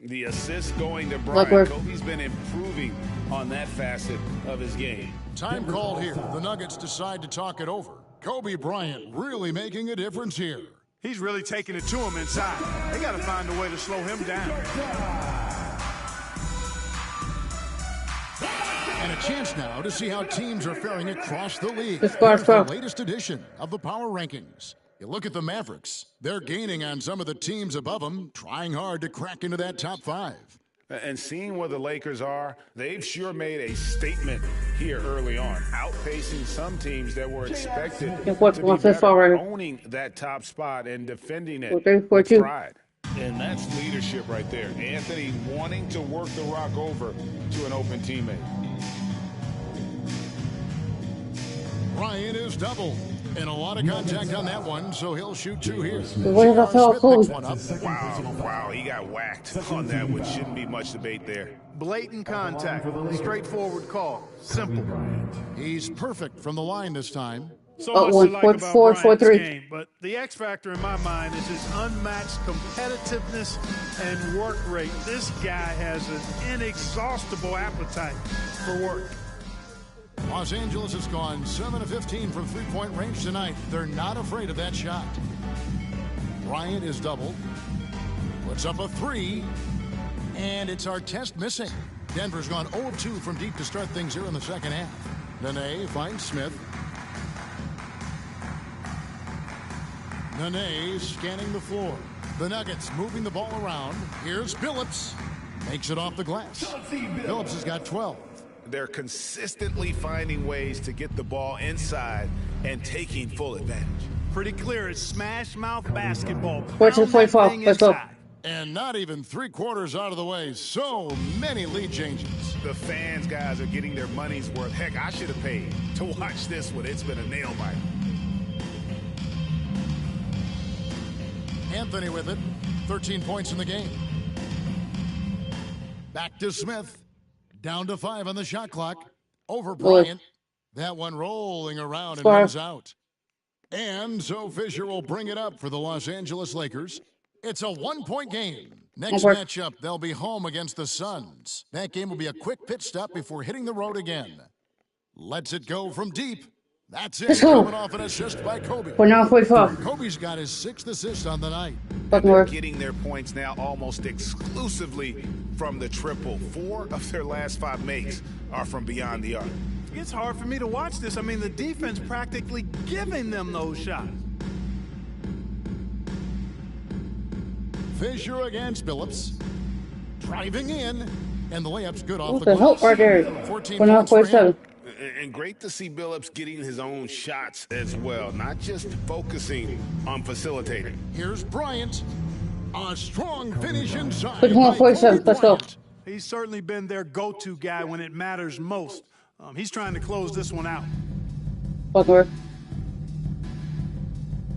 [SPEAKER 4] The assist going to Bryant. Kobe's been improving on that facet of his game.
[SPEAKER 2] Time called here. The Nuggets decide to talk it over. Kobe Bryant really making a difference here.
[SPEAKER 3] He's really taking it to him inside. They got to find a way to slow him down.
[SPEAKER 2] And a chance now to see how teams are faring across the league.
[SPEAKER 1] Here's
[SPEAKER 2] the latest edition of the Power Rankings. You look at the Mavericks. They're gaining on some of the teams above them, trying hard to crack into that top 5.
[SPEAKER 4] And seeing where the Lakers are, they've sure made a statement here early on, outpacing some teams that were expected to be better, owning that top spot and defending it with pride. And that's leadership right there. Anthony wanting to work the rock over to an open teammate.
[SPEAKER 2] Ryan is double. And a lot of contact on that one, so he'll shoot 2 here.
[SPEAKER 1] Where's the foul called?
[SPEAKER 6] Wow, he got whacked on that one. Shouldn't be much debate there.
[SPEAKER 3] Blatant contact, straightforward call, simple.
[SPEAKER 2] He's perfect from the line this time.
[SPEAKER 3] So much to like about Bryant's game, but the X factor in my mind is his unmatched competitiveness and work rate. This guy has an inexhaustible appetite for work.
[SPEAKER 2] Los Angeles has gone 7 of 15 from three-point range tonight. They're not afraid of that shot. Bryant is doubled. Puts up a three. And it's Artest missing. Denver's gone 0 of 2 from deep to start things here in the second half. Nene finds Smith. Nene scanning the floor. The Nuggets moving the ball around. Here's Billups. Makes it off the glass. Billups has got 12.
[SPEAKER 4] They're consistently finding ways to get the ball inside and taking full advantage.
[SPEAKER 3] Pretty clear. It's smash mouth basketball.
[SPEAKER 1] Where's the 44? Let's go.
[SPEAKER 2] And not even 3/4 out of the way. So many lead changes.
[SPEAKER 4] The fans, guys, are getting their money's worth. Heck, I should have paid to watch this one. It's been a nail biter.
[SPEAKER 2] Anthony with it. 13 points in the game. Back to Smith. Down to 5 on the shot clock. Over Bryant. That one rolling around and runs out. And so Fisher will bring it up for the Los Angeles Lakers. It's a 1-point game. Next matchup, they'll be home against the Suns. That game will be a quick pit stop before hitting the road again. Lets it go from deep. That's it. Coming off an assist by Kobe.
[SPEAKER 1] We're now 45.
[SPEAKER 2] Kobe's got his 6th assist on the night.
[SPEAKER 4] They're getting their points now almost exclusively from the triple. 4 of their last 5 makes are from beyond the arc.
[SPEAKER 3] It's hard for me to watch this. I mean, the defense practically giving them those shots.
[SPEAKER 2] Fisher against Billups. Driving in. And the layup's good off
[SPEAKER 1] What
[SPEAKER 2] the
[SPEAKER 1] the hell
[SPEAKER 2] glass.
[SPEAKER 1] right there?
[SPEAKER 2] 14
[SPEAKER 1] We're now
[SPEAKER 2] points for
[SPEAKER 1] 47.
[SPEAKER 2] him.
[SPEAKER 4] And great to see Billups getting his own shots as well, not just focusing on facilitating.
[SPEAKER 2] Here's Bryant. A strong finish inside.
[SPEAKER 1] Put him on
[SPEAKER 2] by
[SPEAKER 1] 47.
[SPEAKER 2] Kobe
[SPEAKER 1] Let's go.
[SPEAKER 2] Bryant.
[SPEAKER 3] He's certainly been their go-to guy when it matters most. He's trying to close this one out.
[SPEAKER 1] Butler.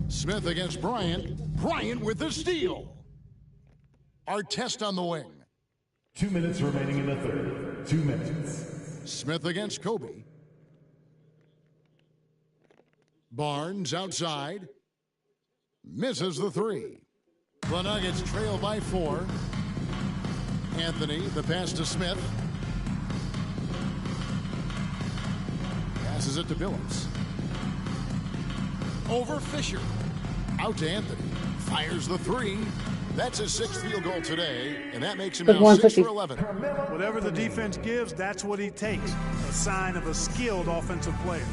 [SPEAKER 2] Smith against Bryant. Bryant with the steal. Artest on the wing.
[SPEAKER 5] 2 minutes remaining in the third. 2 minutes.
[SPEAKER 2] Smith against Kobe. Barnes outside. Misses the three. The Nuggets trail by 4. Anthony, the pass to Smith. Passes it to Billups. Over Fisher. Out to Anthony. Fires the three. That's his 6th field goal today, and that makes him now 6 for 11.
[SPEAKER 3] Whatever the defense gives, that's what he takes. A sign of a skilled offensive player.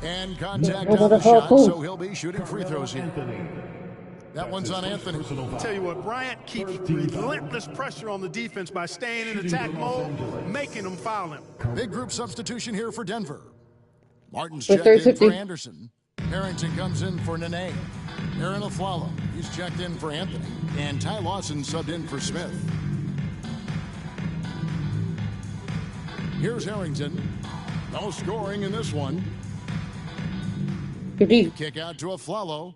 [SPEAKER 2] And contact on the shot, so he'll be shooting free throws here. That one's on Anthony.
[SPEAKER 3] I'll tell you what, Bryant keeps relentless pressure on the defense by staying in attack mode, making them foul him.
[SPEAKER 2] Big group substitution here for Denver. Martin's checked in for Anderson. Harrington comes in for Nene. Aaron Aflalo, he's checked in for Anthony. And Ty Lawson subbed in for Smith. Here's Harrington. No scoring in this one. Kick out to Aflalo.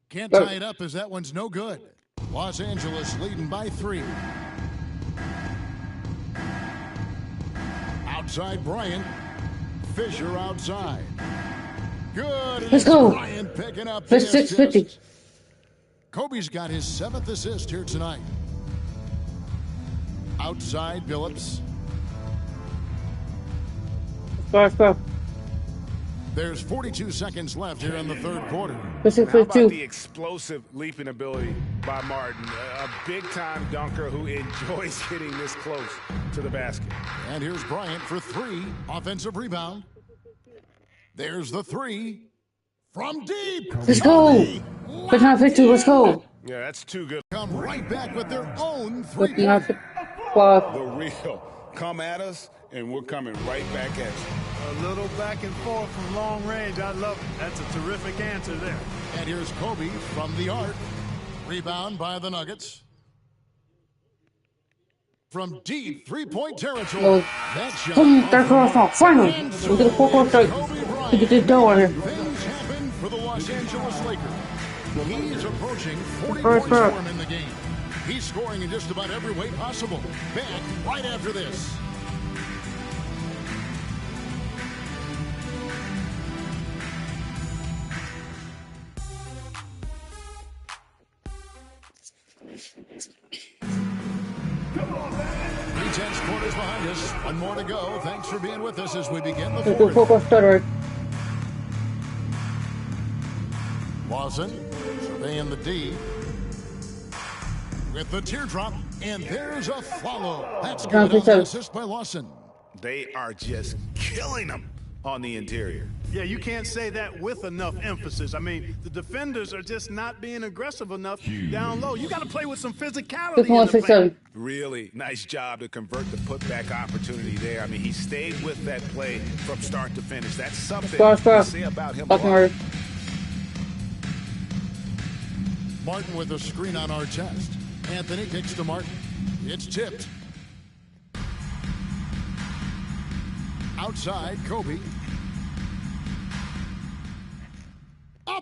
[SPEAKER 2] Can't tie it up as that one's no good. Los Angeles leading by 3. Outside Bryant. Fisher outside. Good.
[SPEAKER 1] Let's go.
[SPEAKER 2] Bryant picking up
[SPEAKER 1] That's 650.
[SPEAKER 2] Kobe's got his 7th assist here tonight. Outside Billups.
[SPEAKER 1] Go.
[SPEAKER 2] There's 42 seconds left here in the third quarter.
[SPEAKER 4] How about the explosive leaping ability by Martin? A big-time dunker who enjoys getting this close to the basket.
[SPEAKER 2] And here's Bryant for 3. Offensive rebound. There's the 3. From deep.
[SPEAKER 1] Let's go. Put on 52. Let's go.
[SPEAKER 4] Yeah, that's too good.
[SPEAKER 2] Come right back with their own
[SPEAKER 1] Put
[SPEAKER 2] 3.
[SPEAKER 1] on 55.
[SPEAKER 4] The real. Come at us, and we're coming right back at you.
[SPEAKER 3] A little back and forth from long range. I love it. That's a terrific answer there.
[SPEAKER 2] And here's Kobe from the arc. Rebound by the Nuggets. From deep 3-point territory. That shot.
[SPEAKER 1] Third quarter. Finally. We get a 4-quarter straight. We get this dough out here.
[SPEAKER 2] Things happen for the Los Angeles Lakers. He's approaching 40 points for him in the game. He's scoring in just about every way possible. Back right after this. quarters behind us. One more to go. Thanks for being with us as we begin the
[SPEAKER 1] The
[SPEAKER 2] fourth.
[SPEAKER 1] football stutter.
[SPEAKER 2] Lawson surveying the D with the teardrop, and there's a follow. That's good on the assist by Lawson.
[SPEAKER 4] They are just killing them on the interior.
[SPEAKER 3] Yeah, you can't say that with enough emphasis. I mean, the defenders are just not being aggressive enough down low. You got to play with some physicality in the paint.
[SPEAKER 4] Really nice job to convert the putback opportunity there. I mean, he stayed with that play from start to finish. That's something to say about him.
[SPEAKER 2] Martin with a screen on our chest. Anthony kicks to Martin. It's tipped. Outside, Kobe.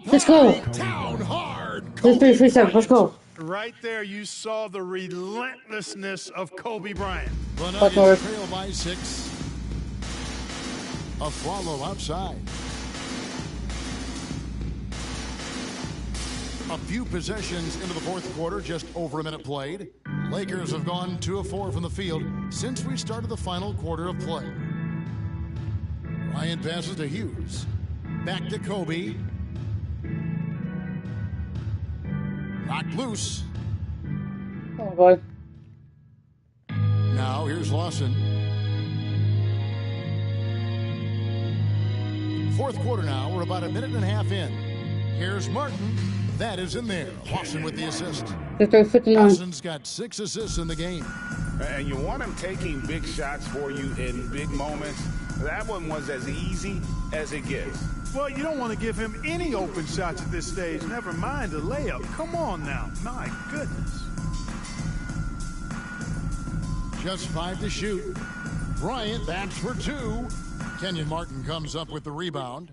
[SPEAKER 1] Let's go.
[SPEAKER 2] Down hard.
[SPEAKER 1] 3-3-7. Let's go.
[SPEAKER 3] Right there, you saw the relentlessness of Kobe Bryant.
[SPEAKER 2] The Nuggets trail by 6. A follow outside. A few possessions into the fourth quarter, just over a minute played. Lakers have gone 2 of 4 from the field since we started the final quarter of play. Bryant passes to Hughes. Back to Kobe. Knocked loose.
[SPEAKER 1] Oh, boy.
[SPEAKER 2] Now here's Lawson. Fourth quarter now. We're about a minute and a half in. Here's Martin. That is in there. Lawson with the assist. Lawson's got 6 assists in the game.
[SPEAKER 4] And you want him taking big shots for you in big moments. That one was as easy as it gets.
[SPEAKER 3] Well, you don't want to give him any open shots at this stage. Never mind a layup. Come on now. My goodness.
[SPEAKER 2] Just 5 to shoot. Bryant bats for 2. Kenyon Martin comes up with the rebound.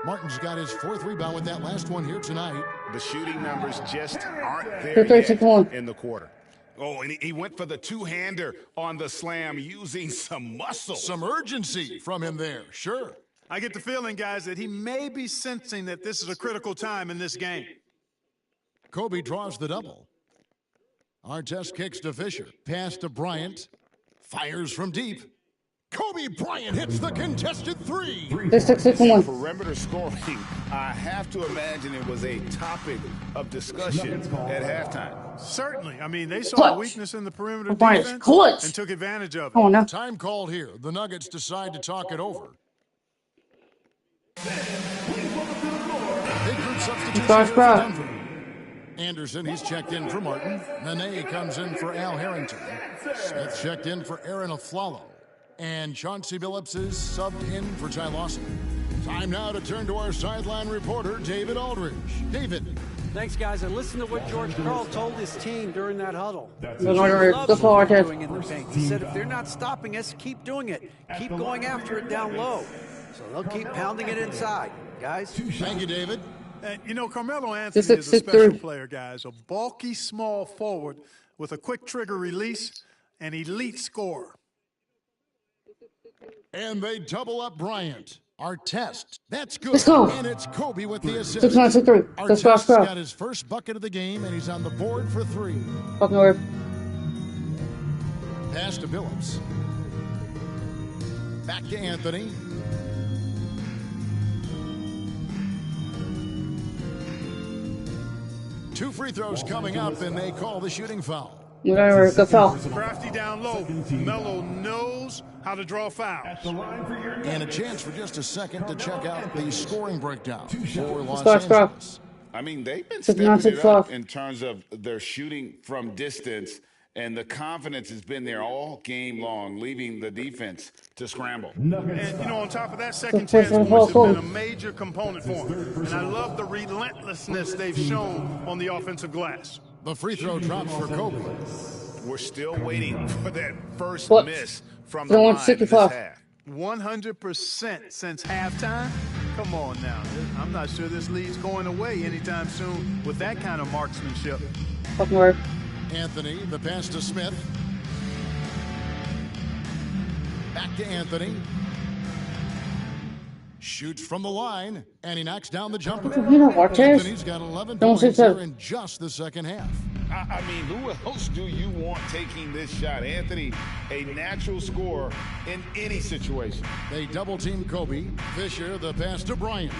[SPEAKER 2] Martin's got his 4th rebound with that last one here tonight.
[SPEAKER 4] The shooting numbers just aren't there yet in the quarter. Oh, and he went for the two-hander on the slam using some muscle.
[SPEAKER 2] Some urgency from him there, sure.
[SPEAKER 3] I get the feeling, guys, that he may be sensing that this is a critical time in this game.
[SPEAKER 2] Kobe draws the double. Artest kicks to Fisher. Pass to Bryant. Fires from deep. Kobe Bryant hits the contested 3.
[SPEAKER 4] Perimeter scoring, I have to imagine it was a topic of discussion at halftime.
[SPEAKER 3] Certainly. I mean, they saw a weakness in the perimeter defense and took advantage of it.
[SPEAKER 1] Oh, no.
[SPEAKER 2] Time called here. The Nuggets decide to talk it over. Big group substitution. Anderson, he's checked in for Martin. Nene comes in for Al Harrington. Smith checked in for Aaron Aflalo. And Chauncey Billups is subbed in for Ty Lawson. Time now to turn to our sideline reporter, David Aldridge. David.
[SPEAKER 7] Thanks, guys. And listen to what George Karl told his team during that huddle.
[SPEAKER 1] He
[SPEAKER 7] said, if they're not stopping us, keep doing it. Keep going after it down low. So they'll keep pounding it inside, guys.
[SPEAKER 2] Thank you, David.
[SPEAKER 3] You know, Carmelo Anthony is a special player, guys. A bulky, small forward with a quick trigger release, an elite scorer.
[SPEAKER 2] And they double up Bryant. Artest. That's good.
[SPEAKER 1] Let's go.
[SPEAKER 2] And it's Kobe with the assist.
[SPEAKER 1] 6-9-6-3.
[SPEAKER 2] Artest's got his first bucket of the game, and he's on the board for 3.
[SPEAKER 1] Fucking word.
[SPEAKER 2] Pass to Billups. Back to Anthony. Two free throws coming up, and they call the shooting foul.
[SPEAKER 1] Good foul.
[SPEAKER 3] Crafty down low. Melo knows how to draw fouls.
[SPEAKER 2] And a chance for just a second to check out the scoring breakdown for Los Angeles.
[SPEAKER 4] I mean, they've been stepping it up in terms of their shooting from distance, and the confidence has been there all game long, leaving the defense to scramble.
[SPEAKER 3] And, you know, on top of that, second chance points have been a major component for them. And I love the relentlessness they've shown on the offensive glass.
[SPEAKER 2] The free throw drops for Kobe.
[SPEAKER 4] We're still waiting for that first miss from the
[SPEAKER 1] The
[SPEAKER 4] line
[SPEAKER 1] 165.
[SPEAKER 4] this half.
[SPEAKER 3] 100% since halftime? Come on now. I'm not sure this lead's going away anytime soon with that kind of marksmanship.
[SPEAKER 1] Fucking word.
[SPEAKER 2] Anthony, the pass to Smith. Back to Anthony. Shoots from the line, and he knocks down the jumper.
[SPEAKER 1] You know what,
[SPEAKER 2] Anthony's got 11 points here in just the second half.
[SPEAKER 4] I mean, who else do you want taking this shot? Anthony, a natural scorer in any situation.
[SPEAKER 2] They double-team Kobe. Fisher, the pass to Bryant.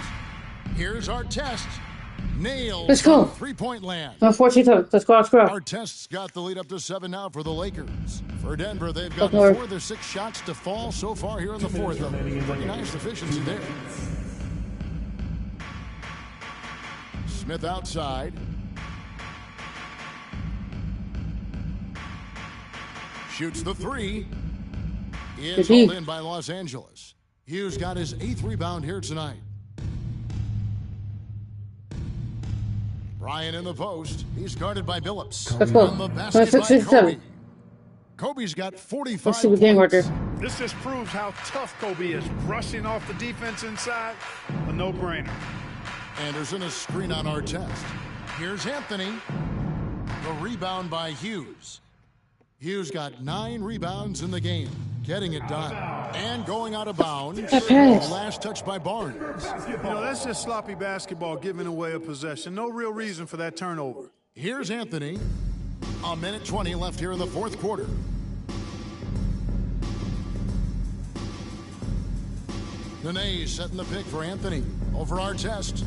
[SPEAKER 2] Here's our test. Nails.
[SPEAKER 1] Let's go.
[SPEAKER 2] Three-point land.
[SPEAKER 1] Unfortunately, let's go.
[SPEAKER 2] Our test's got the lead up to 7 now for the Lakers. For Denver, they've got 4 of their 6 shots to fall so far here in the fourth. Pretty nice efficiency there. Smith outside. Shoots the 3. Is hauled in by Los Angeles. Hughes got his 8th rebound here tonight. Bryant in the post. He's guarded by Billups.
[SPEAKER 1] Let's go.
[SPEAKER 2] On the basket by Kobe. Kobe's got 45 points.
[SPEAKER 3] This just proves how tough Kobe is. Brushing off the defense inside, a no-brainer.
[SPEAKER 2] Anderson, a screen on our test. Here's Anthony. The rebound by Hughes. Hughes got 9 rebounds in the game. Getting it done. And going out of bounds. Last touch by Barnes.
[SPEAKER 3] You know, that's just sloppy basketball, giving away a possession. No real reason for that turnover.
[SPEAKER 2] Here's Anthony. A minute 20 left here in the fourth quarter. Nene setting the pick for Anthony. Over our test.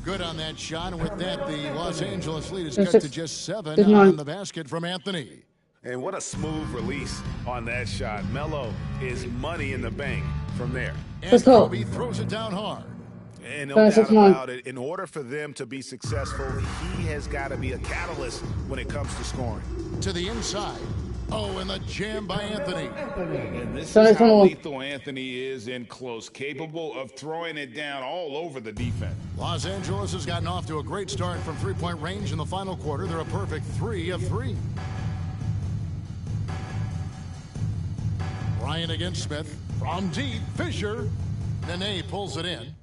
[SPEAKER 2] Good on that shot. And with that, the Los Angeles lead is cut to just 7 on the basket from Anthony.
[SPEAKER 6] And what a smooth release on that shot. Melo is money in the bank from there.
[SPEAKER 2] And Kobe throws it down hard.
[SPEAKER 6] And no doubt about it, in order for them to be successful, he has got to be a catalyst when it comes to scoring.
[SPEAKER 2] To the inside. Oh, and the jam by Anthony.
[SPEAKER 4] And this is how lethal Anthony is in close, capable of throwing it down all over the defense.
[SPEAKER 2] Los Angeles has gotten off to a great start from three-point range in the final quarter. They're a perfect 3 of 3. Bryant against Smith. From deep, Fisher. Nene pulls it in.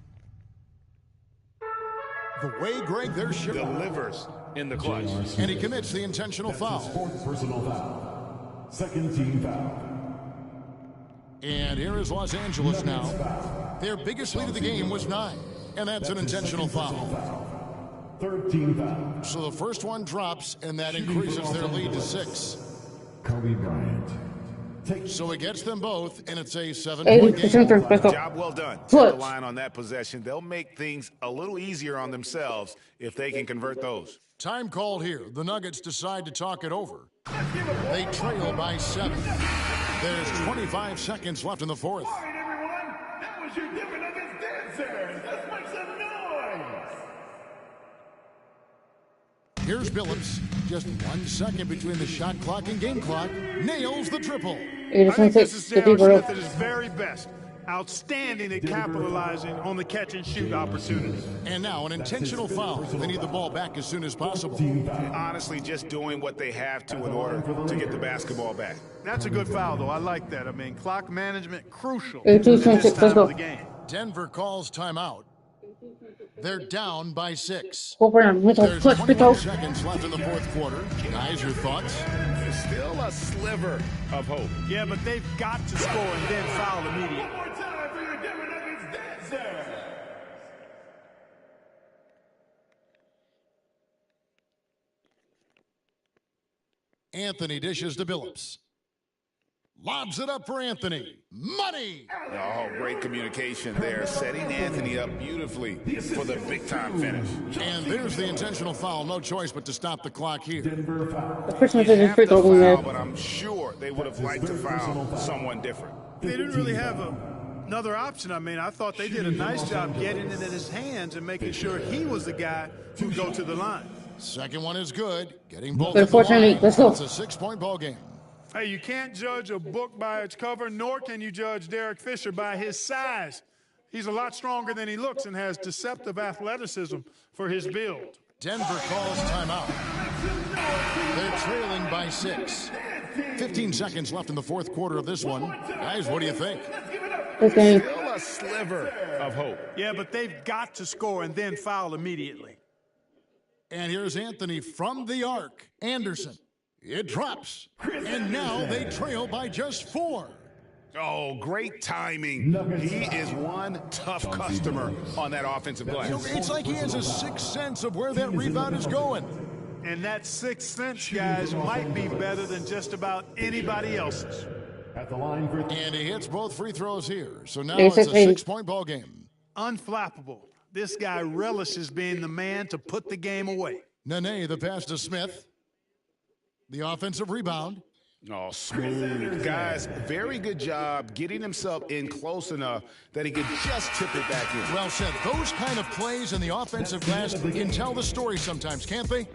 [SPEAKER 2] The way Greg there
[SPEAKER 6] delivers in the clutch.
[SPEAKER 2] And he commits the intentional foul.
[SPEAKER 5] Fourth personal foul. Second team foul.
[SPEAKER 2] And here is Los Angeles now. Their biggest lead of the game was 9. And that's an intentional foul.
[SPEAKER 5] Third team foul.
[SPEAKER 2] So the first one drops, and that increases their lead to 6.
[SPEAKER 5] Kobe Bryant.
[SPEAKER 2] So it gets them both, and it's a 7-point game.
[SPEAKER 6] Job well done. The line on that possession. They'll make things a little easier on themselves if they can convert those.
[SPEAKER 2] Time called here. The Nuggets decide to talk it over. They trail by 7. There's 25 seconds left in the fourth.
[SPEAKER 8] All right, everyone. That was your Denver Nuggets dancers. Let's make some noise.
[SPEAKER 2] Here's Billups. Just 1 second between the shot clock and game clock. Nails the triple.
[SPEAKER 3] I think this is J.R. Smith at his very best. Outstanding at capitalizing on the catch-and-shoot opportunity.
[SPEAKER 2] And now an intentional foul. They need the ball back as soon as possible.
[SPEAKER 6] Honestly, just doing what they have to in order to get the basketball back.
[SPEAKER 3] That's a good foul, though. I like that. I mean, clock management crucial in this time of the game.
[SPEAKER 2] Denver calls timeout. They're down by 6.
[SPEAKER 1] There's
[SPEAKER 2] 21 seconds left in the fourth quarter. Guys, your thoughts?
[SPEAKER 6] There's still a sliver of hope.
[SPEAKER 3] Yeah, but they've got to score and then foul immediately.
[SPEAKER 8] One more time for your Denver Nuggets dancers.
[SPEAKER 2] Anthony dishes to Billups. Lobs it up for Anthony. Money!
[SPEAKER 4] Oh, great communication there. Setting Anthony up beautifully for the big-time finish.
[SPEAKER 2] And there's the intentional foul. No choice but to stop the clock here.
[SPEAKER 6] But I'm sure they would have liked to foul someone different.
[SPEAKER 3] They didn't really have another option. I mean, I thought they did a nice job getting it in his hands and making sure he was the guy to go to the line.
[SPEAKER 2] Second one is good. Getting both at the line. It's a 6-point ball game.
[SPEAKER 3] Hey, you can't judge a book by its cover, nor can you judge Derek Fisher by his size. He's a lot stronger than he looks and has deceptive athleticism for his build.
[SPEAKER 2] Denver calls timeout. They're trailing by 6. 15 seconds left in the fourth quarter of this one. Guys, what do you think?
[SPEAKER 6] Still a sliver of hope.
[SPEAKER 3] Yeah, but they've got to score and then foul immediately.
[SPEAKER 2] And here's Anthony from the arc. Anderson. It drops. And now they trail by just 4.
[SPEAKER 6] Oh, great timing. He is one tough customer on that offensive glass.
[SPEAKER 2] It's like he has a sixth sense of where that rebound is going.
[SPEAKER 3] And that sixth sense, guys, might be better than just about anybody else's.
[SPEAKER 5] At the line for
[SPEAKER 2] And he hits both free throws here. So now it's a 6-point ball game.
[SPEAKER 3] Unflappable. This guy relishes being the man to put the game away.
[SPEAKER 2] Nene, the pass to Smith. The offensive rebound.
[SPEAKER 4] Oh, smooth. Guys, very good job getting himself in close enough that he could just tip it back in.
[SPEAKER 2] Well said. Those kind of plays in the offensive glass can tell the story sometimes, can't they?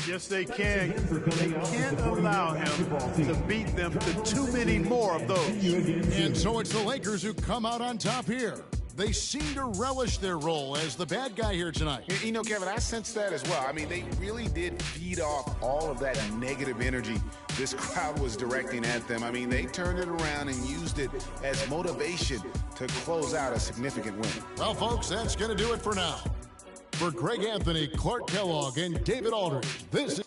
[SPEAKER 3] Yes, they can. They can't allow him to beat them to too many more of those.
[SPEAKER 2] And so it's the Lakers who come out on top here. They seem to relish their role as the bad guy here tonight.
[SPEAKER 4] You know, Kevin, I sense that as well. I mean, they really did feed off all of that negative energy this crowd was directing at them. I mean, they turned it around and used it as motivation to close out a significant win.
[SPEAKER 2] Well, folks, that's going to do it for now. For Greg Anthony, Clark Kellogg, and David Aldridge, this is